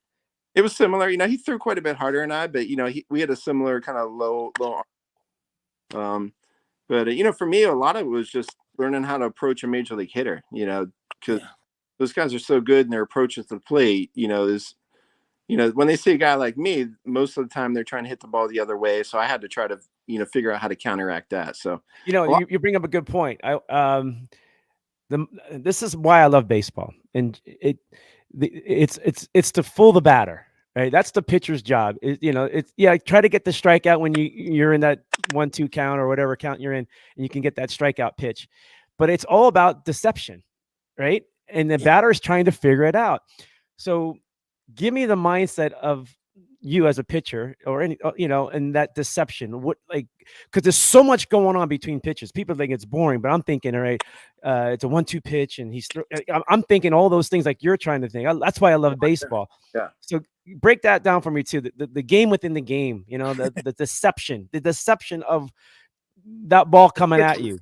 It was similar. He threw quite a bit harder than I, but we had a similar kind of low. But for me, a lot of it was just learning how to approach a major league hitter. Because Yeah. those guys are so good in their approaches to the plate. When they see a guy like me, most of the time they're trying to hit the ball the other way. So I had to try to figure out how to counteract that. So a lot, You bring up a good point. This is why I love baseball, and it's to fool the batter, right? That's the pitcher's job. Try to get the strikeout when you're in that 1-2 count or whatever count you're in, and you can get that strikeout pitch. But it's all about deception, right? And the batter is trying to figure it out. So give me the mindset of you as a pitcher or and that deception, because there's so much going on between pitches. People think it's boring, but I'm thinking, all right, it's a 1-2 pitch and I'm thinking all those things like you're trying to think. That's why I love baseball. Yeah. So break that down for me too. The game within the game, the deception of that ball coming at you.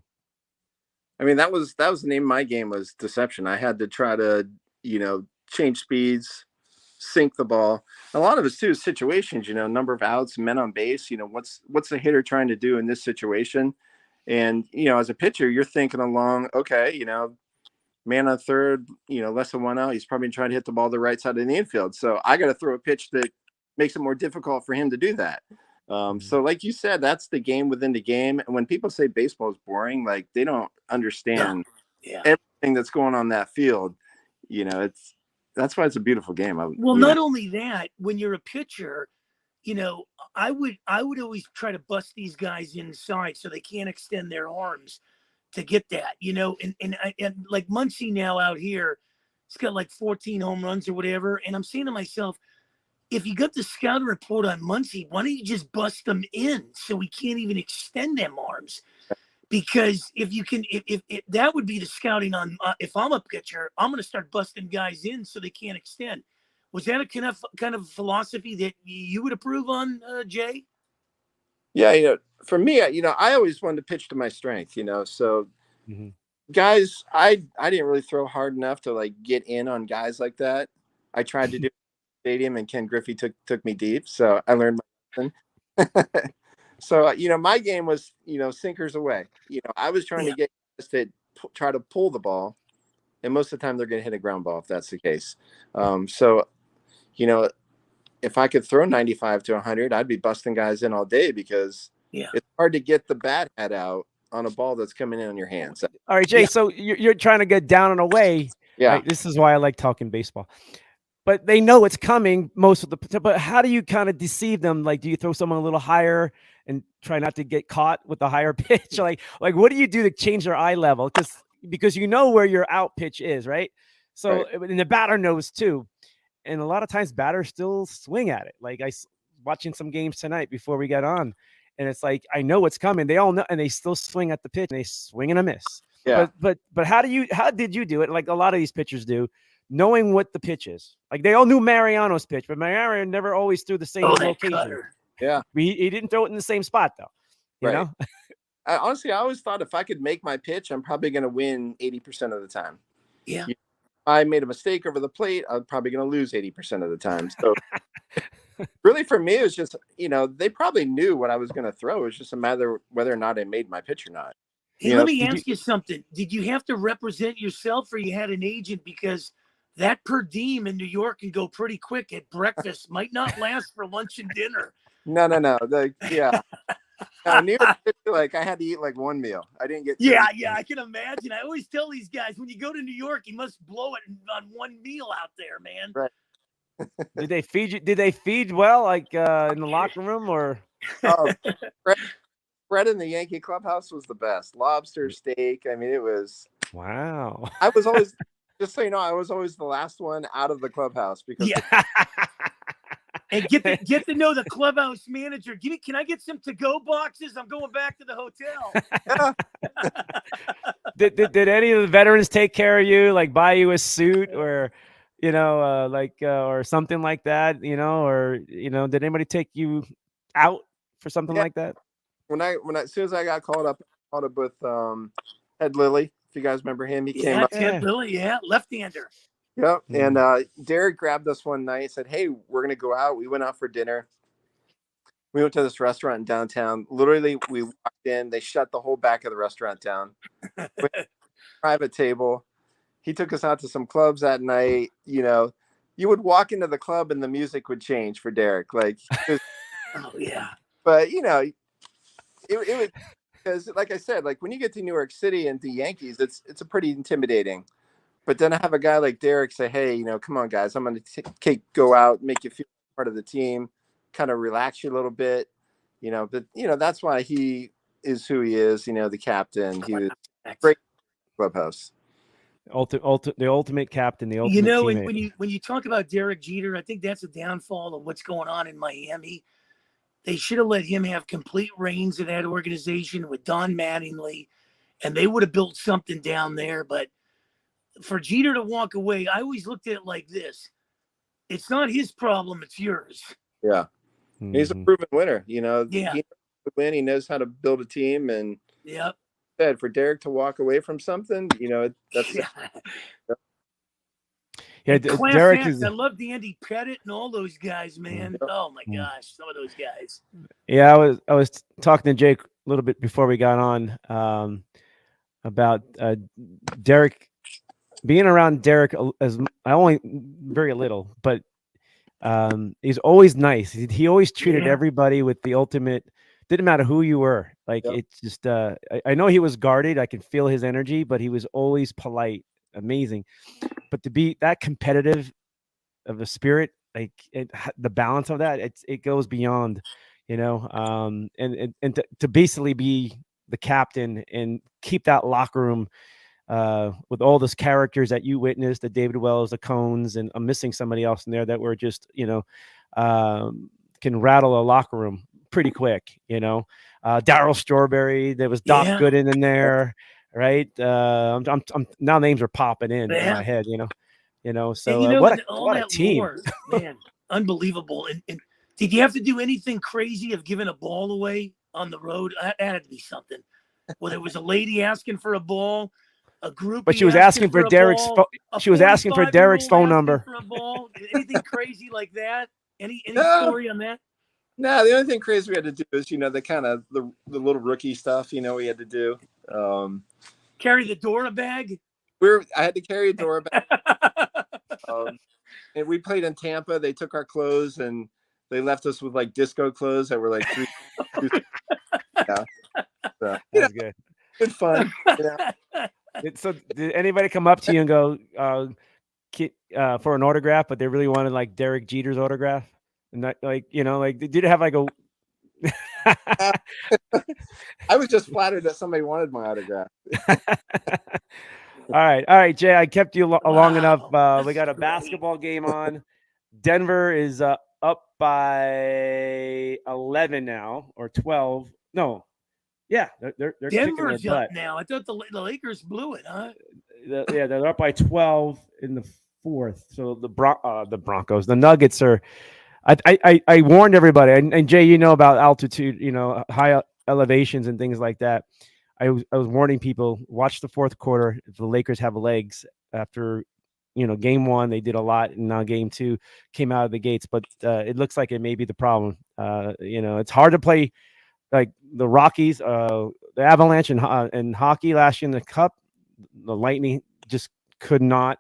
I mean, that was the name of my game, was deception. I had to try to, change speeds, sink the ball. A lot of it's too situations, number of outs, men on base, what's the hitter trying to do in this situation? And, as a pitcher, you're thinking along, okay, man on third, less than 1 out, he's probably trying to hit the ball the right side of the infield. So I got to throw a pitch that makes it more difficult for him to do that. So like you said, that's the game within the game. And when people say baseball is boring, like they don't understand everything that's going on that field. That's why it's a beautiful game. Well, not only that, when you're a pitcher, I would always try to bust these guys inside so they can't extend their arms to get that, and like Muncie now out here, he's got like 14 home runs or whatever. And I'm saying to myself, if you got the scouting report on Muncie, why don't you just bust them in so we can't even extend them arms? Because if you can, if that would be the scouting on, if I'm a pitcher, I'm going to start busting guys in so they can't extend. Was that a kind of philosophy that you would approve on, Jay? Yeah, for me, I always wanted to pitch to my strength, so guys, I didn't really throw hard enough to like get in on guys like that. I tried to do stadium and Ken Griffey took me deep. So I learned my lesson. So, my game was, sinkers away. I was trying to get guys to try to pull the ball, and most of the time they're going to hit a ground ball if that's the case. So, if I could throw 95 to 100, I'd be busting guys in all day because it's hard to get the bat head out on a ball that's coming in on your hands. All right, Jay. So you're trying to get down and away. Yeah. Right? This is why I like talking baseball. But they know it's coming most of the time. But how do you kind of deceive them? Like, do you throw someone a little higher and try not to get caught with the higher pitch? Like what do you do to change their eye level? Because where your out pitch is, right? So and the batter knows too. And a lot of times batters still swing at it. Like watching some games tonight before we got on, and it's like I know what's coming. They all know, and they still swing at the pitch. And they swing and a miss. Yeah. But how did you do it? Like a lot of these pitchers do, knowing what the pitch is. Like they all knew Mariano's pitch, but Mariano never always threw the same location. Cutter. Yeah. He didn't throw it in the same spot though. You know? Honestly, I always thought if I could make my pitch, I'm probably going to win 80% of the time. Yeah. If I made a mistake over the plate, I'm probably going to lose 80% of the time. So really for me, it was just, they probably knew what I was going to throw. It was just a matter of whether or not I made my pitch or not. Hey, let me ask you something. Did you have to represent yourself or you had an agent? Because that per diem in New York can go pretty quick at breakfast, might not last for lunch and dinner. No. New York, like I had to eat like one meal. I didn't get. Yeah, I can imagine. I always tell these guys, when you go to New York, you must blow it on one meal out there, man. Right. Did they feed you? Did they feed well, like in the locker room, or? Bread in the Yankee clubhouse was the best. Lobster, steak. I mean, it was. Wow. I was always, just so you know, I was always the last one out of the clubhouse because. Yeah. And get to know the clubhouse manager. Can I get some to-go boxes? I'm going back to the hotel. Did any of the veterans take care of you, like buy you a suit or, or something like that, or, did anybody take you out for something like that? As soon as I got called up with Ed Lilly, if you guys remember him, he came up. Ed Lilly, left-hander. Yep. And Derek grabbed us one night and said, "Hey, we're gonna go out." We went out for dinner. We went to this restaurant in downtown. Literally, we walked in. They shut the whole back of the restaurant down. We had a private table. He took us out to some clubs that night. You would walk into the club and the music would change for Derek. Like, Oh yeah. but it was because, like I said, like when you get to New York City and the Yankees, it's a pretty intimidating. But then I have a guy like Derek say, "Hey, come on, guys, I'm going to go out, make you feel part of the team, kind of relax you a little bit." But that's why he is who he is. The captain. He was great clubhouse. The ultimate captain, the ultimate And teammate. when you talk about Derek Jeter, I think that's a downfall of what's going on in Miami. They should have let him have complete reins of that organization with Don Mattingly, and they would have built something down there. But for Jeter to walk away, I always looked at it like this: it's not his problem, it's yours. Yeah, he's a proven winner. He knows Yeah. to win. He knows how to build a team, and Yep. said for Derek to walk away from something, that's Yeah, Class Derek acts. is. I love the Andy Pettit and all those guys, man. Yep. Oh my gosh, some of those guys. Yeah, I was talking to Jake a little bit before we got on about Derek. Being around Derek as I only very little, but he's always nice. He always treated Yeah. everybody with the ultimate. Didn't matter who you were. Like Yep. it's just. I know he was guarded. I could feel his energy, but he was always polite, amazing. But to be that competitive of a spirit, like the balance of that, it goes beyond, and to basically be the captain and keep that locker room with all those characters that you witnessed, the David Wells, the Cones, and I'm missing somebody else in there that were just, can rattle a locker room pretty quick, Daryl Strawberry, there was Doc Yeah. Gooden in there, right? I'm now names are popping in my Yeah. head, so And, what and all a that team. lore, man, unbelievable. And did you have to do anything crazy of giving a ball away on the road? That had to be something. Whether it was a lady asking for a ball, a groupie But she was asking for for a Derek's ball, a she was asking for 45-year-old Derek's phone asking number. for a ball, anything crazy like that? Any No. story on that? No, the only thing crazy we had to do is, the kind of the little rookie stuff, we had to do. Carry the Dora bag. I had to carry a Dora bag. And we played in Tampa. They took our clothes and they left us with like disco clothes that were like three. Yeah. So, That's good. good fun. So did anybody come up to you and go for an autograph, but they really wanted like Derek Jeter's autograph? And not like, did it have like a I was just flattered that somebody wanted my autograph. All right, Jay, I kept you long enough. We got a great. basketball game on. Denver is up by 11 now, or 12. No, yeah, they're kicking their Denver's butt. up now. I thought the Lakers blew it, huh? Yeah, they're up by 12 in the fourth. So the Broncos, the Nuggets are. I warned everybody, and Jay, about altitude, high elevations and things like that. I was warning people, watch the fourth quarter. If the Lakers have legs after, game one, they did a lot, and now game two came out of the gates. But it looks like it may be the problem. It's hard to play like the Rockies, the Avalanche in hockey last year in the Cup. The Lightning just could not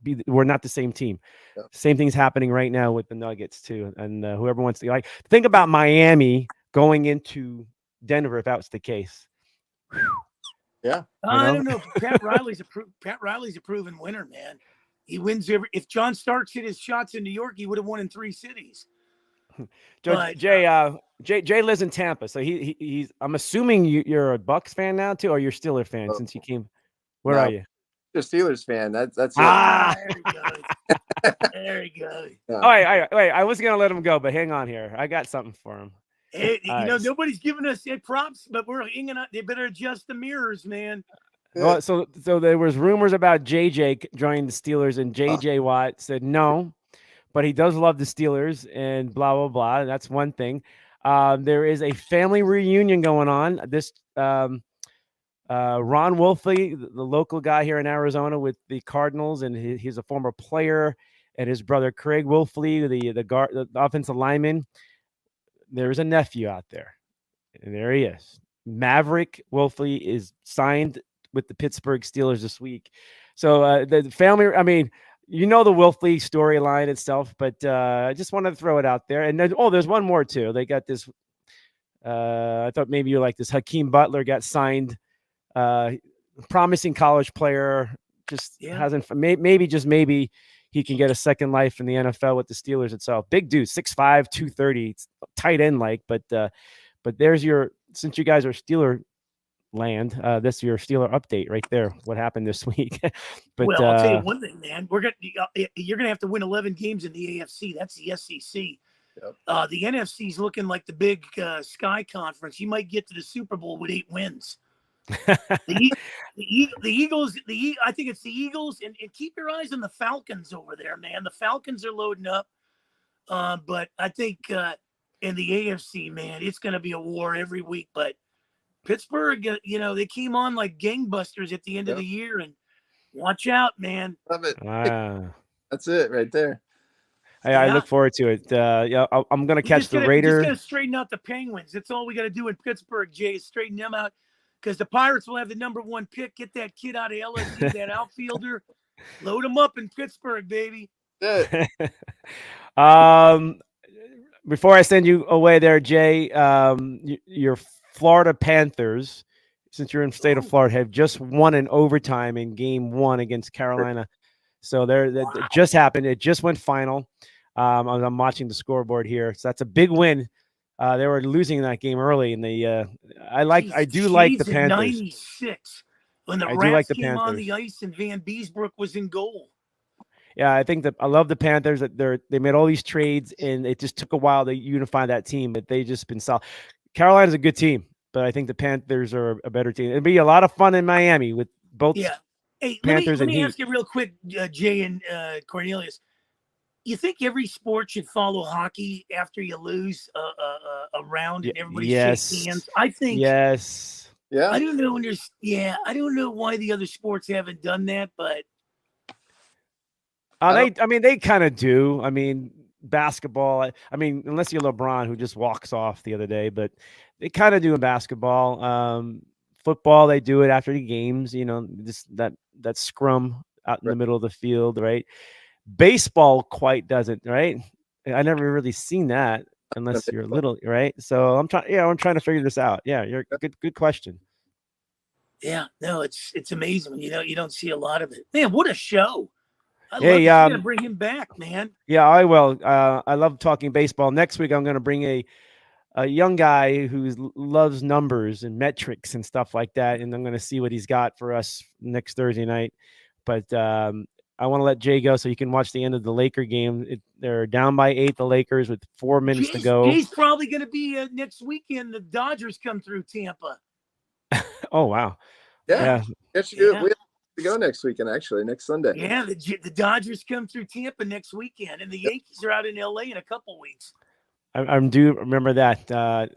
be. We're not the same team. Yeah. Same thing's happening right now with the Nuggets too. And whoever wants to think about Miami going into Denver if that was the case. Yeah, I don't know. Pat Riley's a proven winner, man. He wins if John Starks hit his shots in New York, he would have won in 3 cities. Jay lives in Tampa, so he's. I'm assuming you're a Bucks fan now too, or you're Steelers fan since you came. Where are you? You're a Steelers fan. That's it. There you go. There you go. Yeah. All right. I was gonna let him go, but hang on here. I got something for him. Hey, nobody's giving us props, but we're hanging out. They better adjust the mirrors, man. Well, so there was rumors about JJ joining the Steelers, and JJ Watt said no, but he does love the Steelers and blah blah blah. That's one thing. There is a family reunion going on. This Ron Wolfley, the local guy here in Arizona with the Cardinals, and he's a former player. And his brother Craig Wolfley, the offensive lineman. There's a nephew out there, and there he is. Maverick Wolfley is signed with the Pittsburgh Steelers this week. So the family, I mean, you know the Wolfley storyline itself, but I just wanted to throw it out there. And then, there's one more too. They got this. I thought maybe you like this. Hakeem Butler got signed. Promising college player, just hasn't. Maybe he can get a second life in the NFL with the Steelers itself. Big dude, 6'5", 230, tight end like. But there's since you guys are Steeler land, this is your Steeler update right there. What happened this week? But well, I'll tell you one thing, man. You're gonna have to win 11 games in the AFC. That's the SEC. Yep. The NFC is looking like the Big Sky Conference. You might get to the Super Bowl with 8 wins. the Eagles. I think it's the Eagles, and keep your eyes on the Falcons over there, man. The Falcons are loading up, but I think in the AFC, man, it's going to be a war every week. But Pittsburgh, they came on like gangbusters at the end of the year, and watch out, man. Love it. Wow. That's it right there. I look forward to it. I'm going to catch the Raiders. Just got to straighten out the Penguins. That's all we got to do in Pittsburgh, Jay, is straighten them out. Because the Pirates will have the number 1 pick. Get that kid out of LSU, that outfielder. Load him up in Pittsburgh, baby. Before I send you away there, Jay, your Florida Panthers, since you're in the state of Florida, have just won in overtime in game 1 against Carolina. So it just happened. It just went final. I'm watching the scoreboard here. So that's a big win. They were losing that game early, and I do like the Panthers. 96 when the Rats came on the ice and Van Beesbrook was in goal. Yeah, I think I love the Panthers. That they made all these trades, and it just took a while to unify that team. But they just been solid. Carolina's a good team, but I think the Panthers are a better team. It'll be a lot of fun in Miami with both. Yeah. Hey, Panthers let me and ask you real quick, Jay and Cornelius. You think every sport should follow hockey after you lose a round and everybody shakes hands? I think yes. Yeah. I don't know I don't know why the other sports haven't done that, but they kind of do. I mean, basketball. I mean, unless you're LeBron, who just walks off the other day, but they kind of do in basketball. Football, they do it after the games. Just that scrum out in the middle of the field, right? Baseball quite doesn't, right? I never really seen that unless you're little, right? So I'm trying to figure this out. Yeah, you're good question. Yeah, no, it's amazing. You don't see a lot of it. Man, what a show! I love to bring him back, man. Yeah, I will. I love talking baseball. Next week, I'm going to bring a young guy who loves numbers and metrics and stuff like that, and I'm going to see what he's got for us next Thursday night. But I want to let Jay go so you can watch the end of the Laker game. They're down by 8, the Lakers, with 4 minutes to go. Jay's probably going to be next weekend. The Dodgers come through Tampa. Oh, wow. Yeah. Yes, we have to go next weekend, actually, next Sunday. Yeah, the Dodgers come through Tampa next weekend, and the Yankees are out in L.A. in a couple weeks. I do remember that.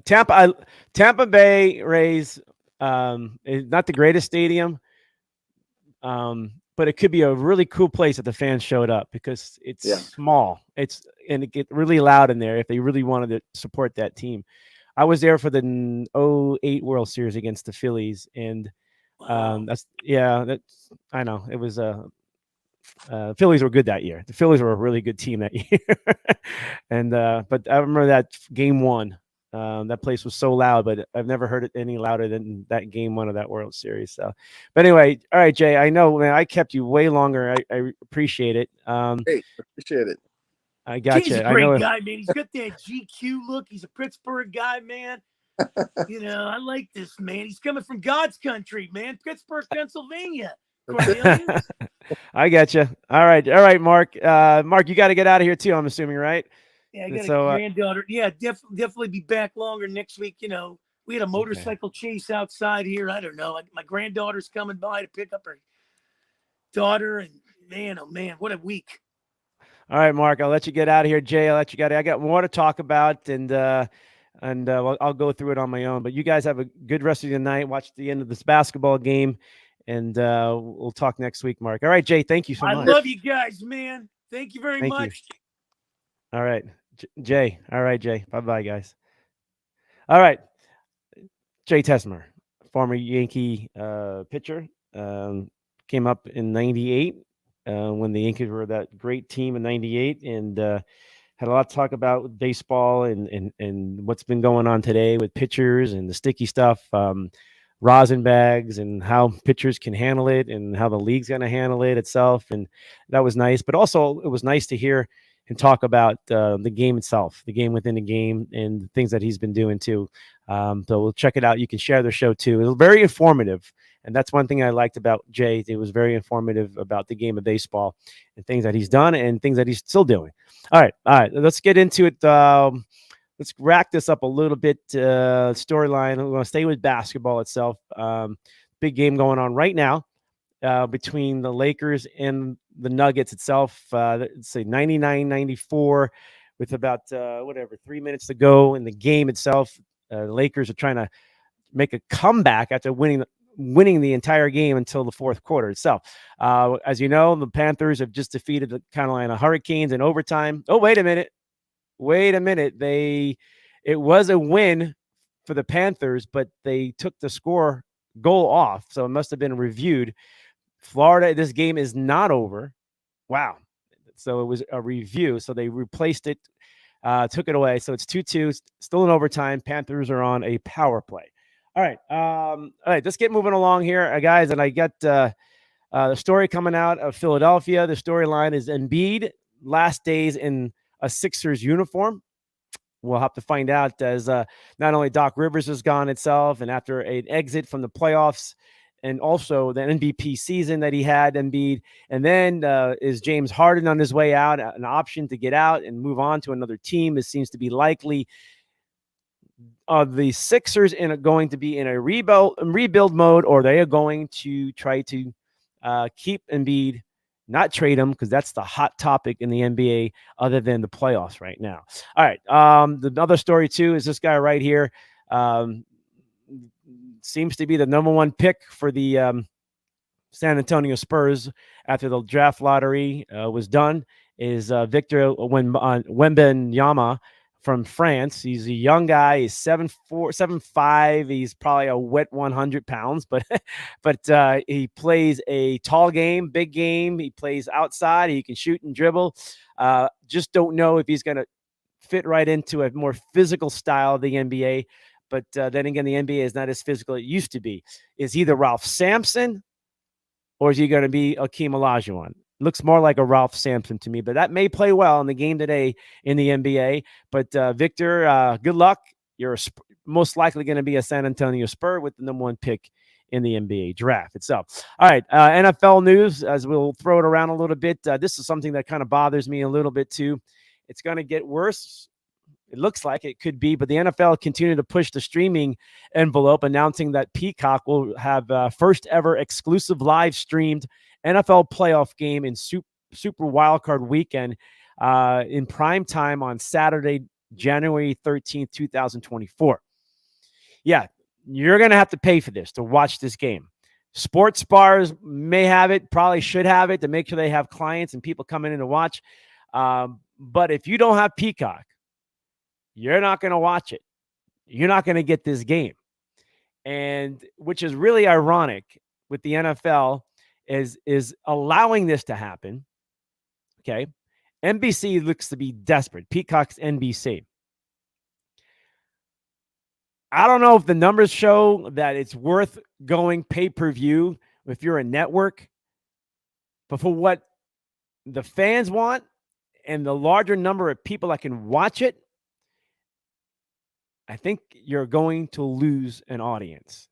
Tampa Bay Rays is not the greatest stadium, but it could be a really cool place if the fans showed up because it's small. And it get really loud in there if they really wanted to support that team. I was there for the 2008 World Series against the Phillies, and I know it was Phillies were good that year. The Phillies were a really good team that year, and but I remember that game 1. That place was so loud, but I've never heard it any louder than that game 1 of that World Series. So, but anyway, all right, Jay, I know, man, I kept you way longer. I appreciate it. Hey, appreciate it. I got He's a great guy, man. He's got that GQ look. He's a Pittsburgh guy, man. I like this, man. He's coming from God's country, man. Pittsburgh, Pennsylvania. I got you. All right, Mark. Mark, you got to get out of here too, I'm assuming, right? Yeah, I got a granddaughter. Yeah, definitely be back longer next week. We had a motorcycle chase outside here. I don't know. My granddaughter's coming by to pick up her daughter, and man, oh man, what a week. All right, Mark, I'll let you get out of here. Jay, I'll let you get out. I got more to talk about, and and I'll go through it on my own. But you guys have a good rest of the night. Watch the end of this basketball game, and we'll talk next week, Mark. All right, Jay, thank you so I much. love you guys, man. Thank you very Thank you. much. All right, Jay. All right, Jay. Bye bye, guys. All right, Jay Tesmer, former Yankee pitcher, came up in '98 when the Yankees were that great team in '98, and had a lot to talk about with baseball and what's been going on today with pitchers and the sticky stuff, rosin bags, and how pitchers can handle it and how the league's going to handle it itself. And that was nice. But also, it was nice to hear him talk about the game itself, the game within the game, and the things that he's been doing too. So we'll check it out. You can share the show too. It was very informative. And that's one thing I liked about Jay. It was very informative about the game of baseball and things that he's done and things that he's still doing. All right. Let's get into it. Let's rack this up a little bit. Storyline. We're going to stay with basketball itself. Big game going on right now between the Lakers and the Nuggets itself. Let's say 99-94 with about 3 minutes to go in the game itself. The Lakers are trying to make a comeback after winning the entire game until the fourth quarter itself. As you know, the Panthers have just defeated the Carolina Hurricanes in overtime. Oh, wait a minute. It was a win for the Panthers, but they took the goal off. So it must have been reviewed. Florida, this game is not over. Wow. So it was a review. So they replaced it, took it away. So it's 2-2, still in overtime. Panthers are on a power play. All right. Let's get moving along here, guys. And I got the story coming out of Philadelphia. The storyline is Embiid, last days in a Sixers uniform. We'll have to find out as not only Doc Rivers is gone itself, and after an exit from the playoffs, and also the MVP season that he had, Embiid. And then is James Harden on his way out, an option to get out and move on to another team? It seems to be likely. Are the Sixers going to be in a rebuild mode, or they are going to try to keep Embiid, not trade him, because that's the hot topic in the NBA other than the playoffs right now? All right. The other story, too, is this guy right here. Seems to be the number one pick for the San Antonio Spurs after the draft lottery was done, is Victor Wembanyama from France. He's a young guy. He's 7'4", 7'5". He's probably a wet 100 pounds, but he plays a tall game, big game. He plays outside. He can shoot and dribble. Just don't know if he's going to fit right into a more physical style of the NBA. But then again, the NBA is not as physical as it used to be. Is either Ralph Sampson or is he going to be Akeem Olajuwon? Looks more like a Ralph Sampson to me, but that may play well in the game today in the NBA. But Victor, good luck. You're most likely going to be a San Antonio Spur with the number one pick in the NBA draft itself. All right, NFL news, as we'll throw it around a little bit. This is something that kind of bothers me a little bit too. It's going to get worse. It looks like it could be, but the NFL continued to push the streaming envelope, announcing that Peacock will have first ever exclusive live streamed NFL playoff game in Super Wildcard Weekend in prime time on Saturday, January 13th, 2024. Yeah, you're going to have to pay for this to watch this game. Sports bars may have it, probably should have it to make sure they have clients and people coming in to watch. But if you don't have Peacock, you're not going to watch it. You're not going to get this game. And which is really ironic with the NFL is allowing this to happen. Okay. NBC looks to be desperate. Peacock's NBC. I don't know if the numbers show that it's worth going pay-per-view if you're a network, but for what the fans want and the larger number of people that can watch it, I think you're going to lose an audience.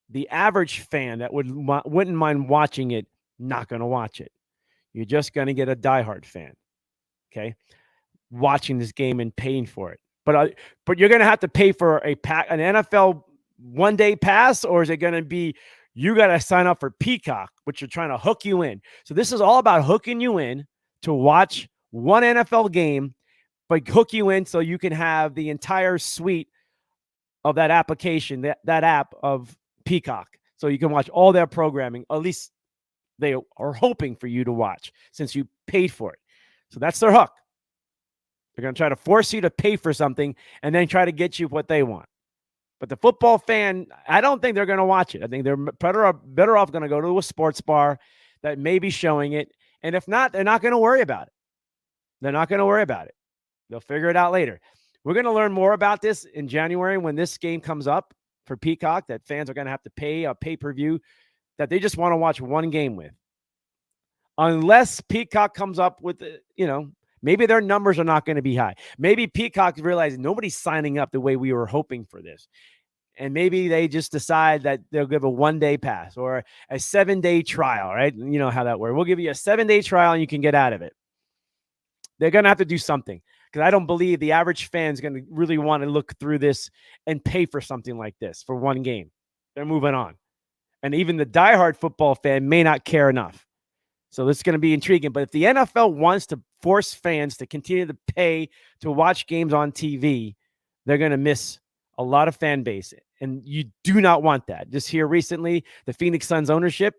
The average fan that wouldn't mind watching it, not going to watch it. You're just going to get a diehard fan, okay, watching this game and paying for it. But you're going to have to pay for an NFL one-day pass, or is it going to be you got to sign up for Peacock, which are trying to hook you in? So this is all about hooking you in to watch one NFL game, but hook you in so you can have the entire suite of that application, that app of Peacock, so you can watch all their programming. At least they are hoping for you to watch since you paid for it. So that's their hook. They're going to try to force you to pay for something and then try to get you what they want. But the football fan, I don't think they're going to watch it. I think they're better off going to go to a sports bar that may be showing it. And if not, they're not going to worry about it. They're not going to worry about it. They'll figure it out later. We're going to learn more about this in January when this game comes up for Peacock, that fans are going to have to pay a pay-per-view that they just want to watch one game with. Unless Peacock comes up with, maybe their numbers are not going to be high. Maybe Peacock realizes nobody's signing up the way we were hoping for this. And maybe they just decide that they'll give a 1-day pass or a 7-day trial, right? You know how that works. We'll give you a 7-day trial and you can get out of it. They're going to have to do something because I don't believe the average fan is going to really want to look through this and pay for something like this for one game. They're moving on. And even the diehard football fan may not care enough. So this is going to be intriguing. But if the NFL wants to force fans to continue to pay to watch games on TV, they're going to miss a lot of fan base. And you do not want that. Just here recently, the Phoenix Suns ownership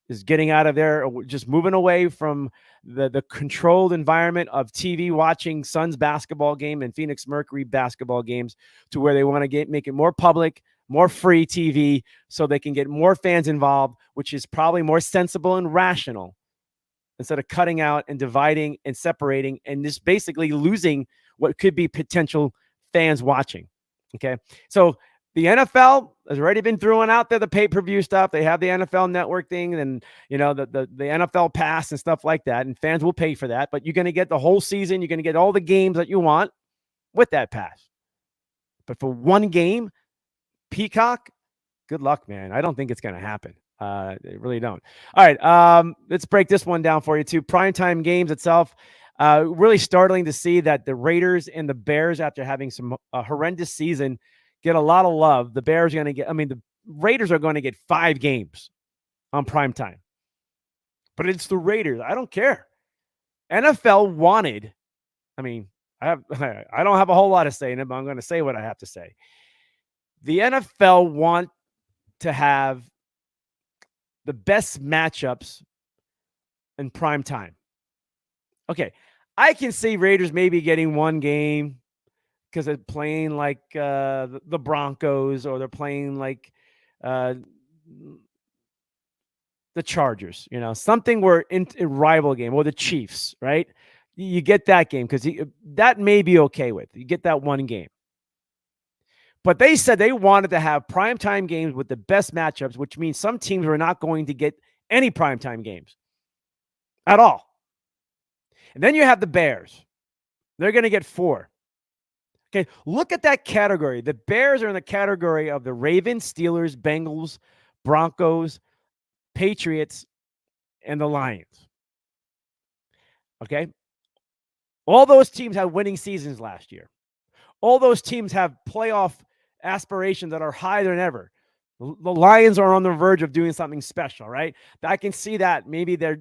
is getting out of there, just moving away from the controlled environment of TV watching Suns basketball game and Phoenix Mercury basketball games to where they want to make it more public, more free TV so they can get more fans involved, which is probably more sensible and rational instead of cutting out and dividing and separating and just basically losing what could be potential fans watching. Okay. So the NFL has already been throwing out there the pay-per-view stuff. They have the NFL Network thing and, the NFL Pass and stuff like that. And fans will pay for that. But you're going to get the whole season. You're going to get all the games that you want with that pass. But for one game, Peacock, good luck, man. I don't think it's going to happen. I really don't. All right. Let's break this one down for you, too. Primetime games itself. Really startling to see that the Raiders and the Bears, after having some horrendous season, get a lot of love. The Bears are going to the Raiders are going to get 5 games on primetime. But it's the Raiders. I don't care. NFL wanted, I don't have a whole lot to say in it, but I'm going to say what I have to say. The NFL want to have the best matchups in primetime. Okay, I can see Raiders maybe getting one game because they're playing like the Broncos or they're playing like the Chargers, something where in a rival game or the Chiefs, right? You get that game because that may be okay with. You get that one game. But they said they wanted to have primetime games with the best matchups, which means some teams are not going to get any primetime games at all. And then you have the Bears. They're going to get 4. Okay, look at that category. The Bears are in the category of the Ravens, Steelers, Bengals, Broncos, Patriots, and the Lions. Okay? All those teams had winning seasons last year. All those teams have playoff aspirations that are higher than ever. The Lions are on the verge of doing something special, right? I can see that. Maybe they're,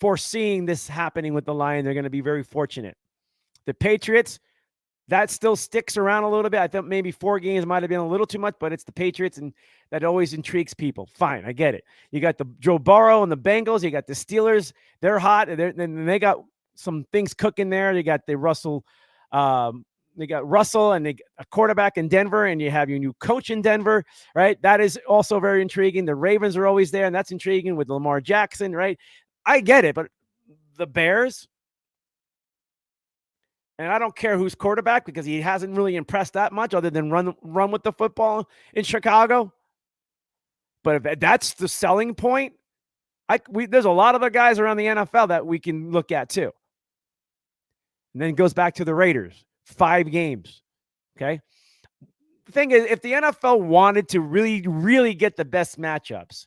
foreseeing this happening with the Lions. They're going to be very fortunate. The Patriots, that still sticks around a little bit. I thought maybe 4 games might have been a little too much, but it's the Patriots, and that always intrigues people. Fine, I get it. You got the Joe Burrow and the Bengals. You got the Steelers. They're hot. And they got some things cooking there. You got the Russell. They got Russell and a quarterback in Denver, and you have your new coach in Denver, right? That is also very intriguing. The Ravens are always there, and that's intriguing with Lamar Jackson, right? I get it, but the Bears, and I don't care who's quarterback because he hasn't really impressed that much other than run with the football in Chicago. But if that's the selling point, there's a lot of other guys around the NFL that we can look at too. And then it goes back to the Raiders, 5 games. Okay. The thing is, if the NFL wanted to really, really get the best matchups,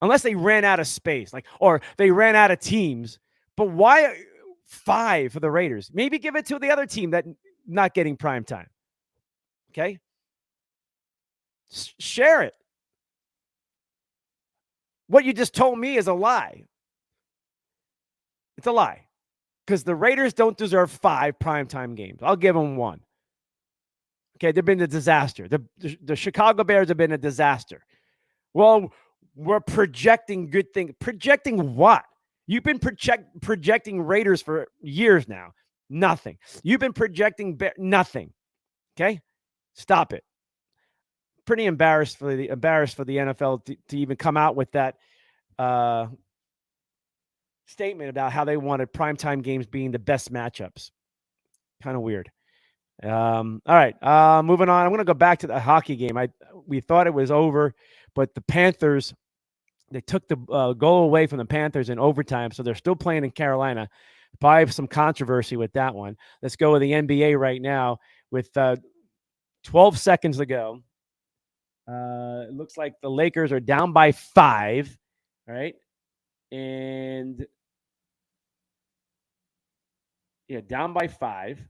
unless they ran out of space, or they ran out of teams, but why 5 for the Raiders? Maybe give it to the other team that not getting prime time. Okay. Share it. What you just told me is a lie. It's a lie. Because the Raiders don't deserve 5 primetime games. I'll give them 1. Okay, they've been a disaster. The Chicago Bears have been a disaster. Well, we're projecting good things. Projecting what? You've been projecting Raiders for years now. Nothing. You've been projecting nothing. Okay, stop it. Pretty embarrassed for the NFL to even come out with that uh, statement about how they wanted primetime games being the best matchups. Kind of weird. All right, moving on. I'm going to go back to the hockey game. We thought it was over, but the Panthers, they took the goal away from the Panthers in overtime, so they're still playing in Carolina. Probably some controversy with that one. Let's go with the NBA right now with 12 seconds to go. It looks like the Lakers are down by 5, all right? And yeah, down by 5.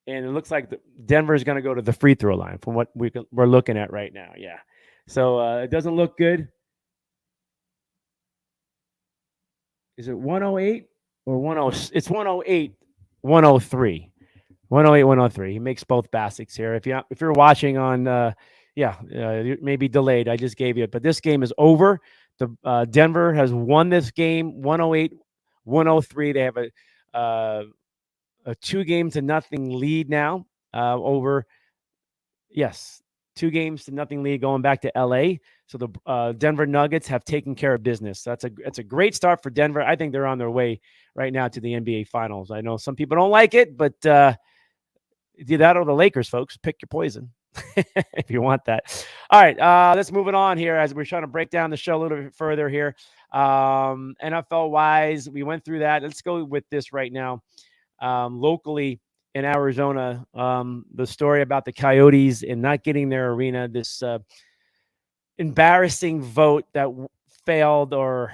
And it looks like Denver is going to go to the free throw line from what we're looking at right now. Yeah. So it doesn't look good. Is it 108 or 10? It's 108, 103. 108, 103. He makes both baskets here. If you're watching on, maybe delayed. I just gave you it. But this game is over. The Denver has won this game 108, 103. They have a 2-0 lead now over. Yes, 2-0 lead going back to LA. So the Denver Nuggets have taken care of business. That's a great start for Denver. I think they're on their way right now to the NBA Finals. I know some people don't like it, but do that or the Lakers, folks. Pick your poison if you want that. All right, let's move it on here as we're trying to break down the show a little bit further here. NFL wise, we went through that. Let's go with this right now. Locally in Arizona, the story about the Coyotes and not getting their arena, this embarrassing vote that failed, or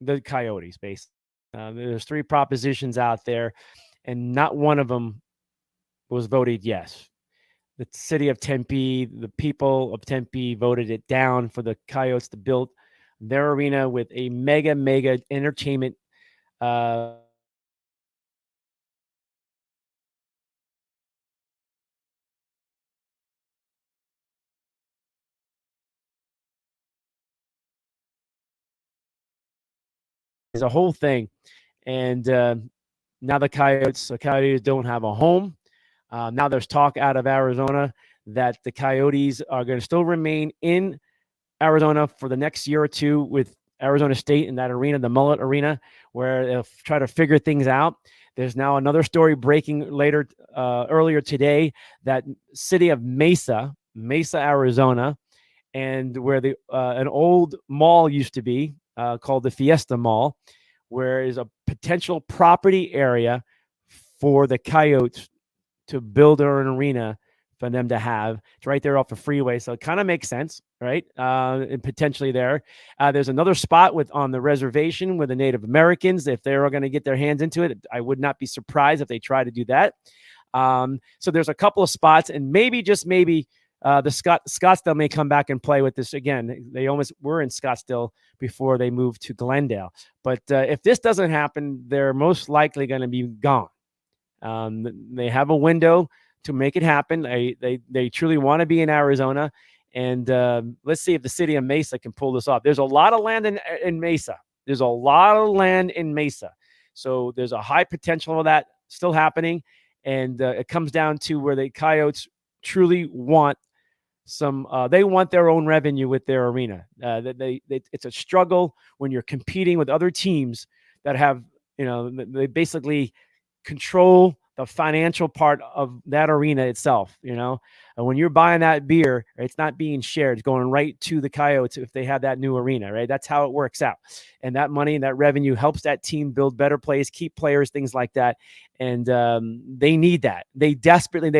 the Coyotes, basically. There's 3 propositions out there, and not one of them was voted yes. The city of Tempe, the people of Tempe voted it down for the Coyotes to build their arena with a mega entertainment is a whole thing. And now the Coyotes don't have a home. Now there's talk out of Arizona that the Coyotes are going to still remain in Arizona for the next year or two with Arizona State in that arena, the Mullet Arena, where they'll try to figure things out. There's now another story breaking earlier today, that city of Mesa, Arizona, and where an old mall used to be called the Fiesta Mall, where is a potential property area for the Coyotes to build an arena for them to have. It's right there off the freeway, so it kind of makes sense, right? And potentially there. There's another spot on the reservation with the Native Americans. If they were going to get their hands into it, I would not be surprised if they try to do that. So there's a couple of spots, and maybe, just maybe, the Scottsdale may come back and play with this again. They almost were in Scottsdale before they moved to Glendale. But if this doesn't happen, they're most likely going to be gone. They have a window to make it happen. They truly want to be in Arizona, and let's see if the city of Mesa can pull this off. There's a lot of land in Mesa. There's a lot of land in Mesa, so there's a high potential of that still happening. And it comes down to where the Coyotes truly want they want their own revenue with their arena. It's a struggle when you're competing with other teams that have, they basically control the financial part of that arena itself, and when you're buying that beer, it's not being shared. It's going right to the Coyotes if they have that new arena, right? That's how it works out. And that money and that revenue helps that team build better plays, keep players, things like that. And they need that. They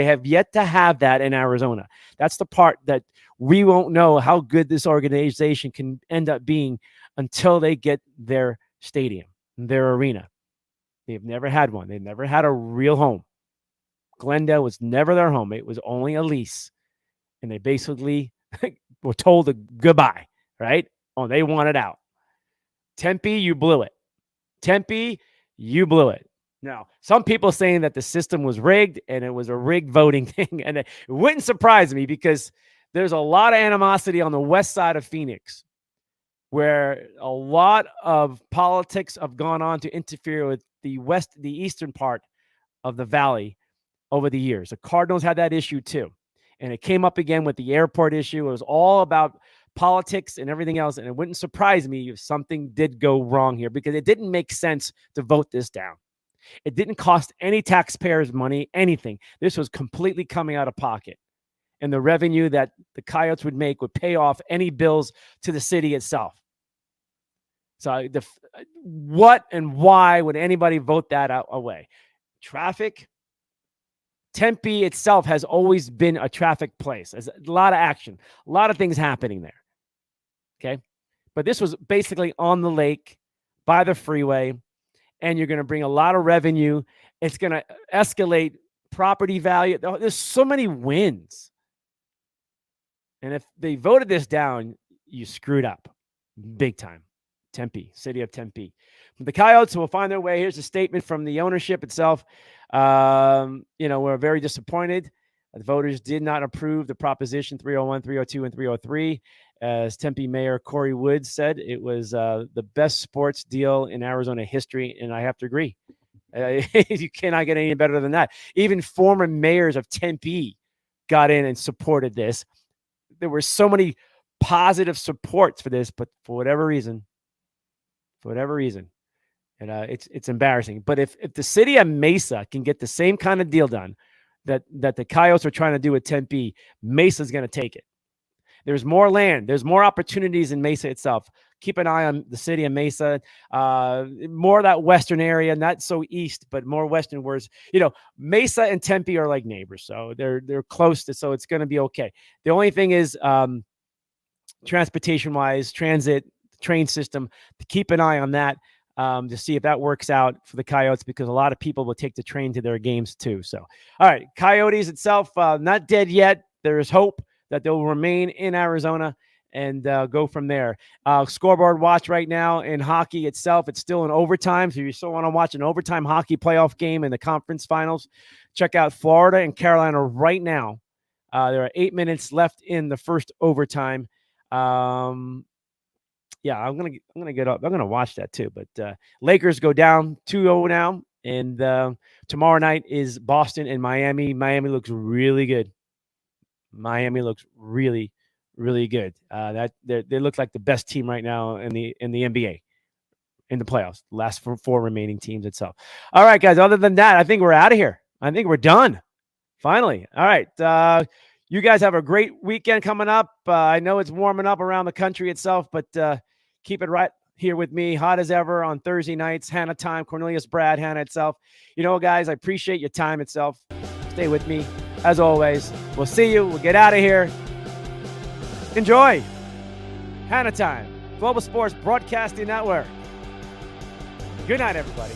have yet to have that in Arizona. That's the part that we won't know how good this organization can end up being until they get their stadium, their arena. They've never had one. They've never had a real home. Glendale was never their home. It was only a lease. And they basically were told goodbye, right? Oh, they wanted out. Tempe, you blew it. Tempe, you blew it. No, some people saying that the system was rigged and it was a rigged voting thing. And it wouldn't surprise me because there's a lot of animosity on the west side of Phoenix where a lot of politics have gone on to interfere with the eastern part of the valley over the years. The Cardinals had that issue too. And it came up again with the airport issue. It was all about politics and everything else. And it wouldn't surprise me if something did go wrong here because it didn't make sense to vote this down. It didn't cost any taxpayers money, anything. This was completely coming out of pocket. And the revenue that the Coyotes would make would pay off any bills to the city itself. So what and why would anybody vote that away? Traffic. Tempe itself has always been a traffic place. There's a lot of action, a lot of things happening there. Okay. But this was basically on the lake by the freeway, and you're going to bring a lot of revenue. It's going to escalate property value. There's so many wins. And if they voted this down, you screwed up big time. Tempe, city of Tempe. The Coyotes will find their way. Here's a statement from the ownership itself. We're very disappointed. The voters did not approve the Proposition 301, 302, and 303. As Tempe Mayor Corey Woods said, it was the best sports deal in Arizona history, and I have to agree. You cannot get any better than that. Even former mayors of Tempe got in and supported this. There were so many positive supports for this, but for whatever reason, and it's embarrassing. But if the city of Mesa can get the same kind of deal done that the Coyotes are trying to do with Tempe, Mesa's going to take it. There's more land. There's more opportunities in Mesa itself. Keep an eye on the city of Mesa, more of that western area, not so east, but more western. Whereas, Mesa and Tempe are like neighbors, so they're close to, so it's going to be okay. The only thing is, transportation-wise, transit, train system, to keep an eye on that to see if that works out for the Coyotes, because a lot of people will take the train to their games too. So, all right, Coyotes itself, not dead yet. There is hope that they'll remain in Arizona and go from there. Scoreboard watch right now in hockey itself. It's still in overtime. So if you still want to watch an overtime hockey playoff game in the conference finals, check out Florida and Carolina right now. There are 8 minutes left in the first overtime. I'm gonna get up. I'm gonna watch that too. But Lakers go down 2-0 now, and tomorrow night is Boston and Miami. Miami looks really good. Miami looks really, really good. They look like the best team right now in the NBA in the playoffs. The last four remaining teams itself. All right, guys. Other than that, I think we're out of here. I think we're done. Finally. All right. You guys have a great weekend coming up. I know it's warming up around the country itself, but keep it right here with me, hot as ever on Thursday nights. Hanna Time, Cornelius, Brad, Hanna itself. Guys, I appreciate your time itself. Stay with me. As always, we'll see you. We'll get out of here. Enjoy. Hanna Time, Global Sports Broadcasting Network. Good night, everybody.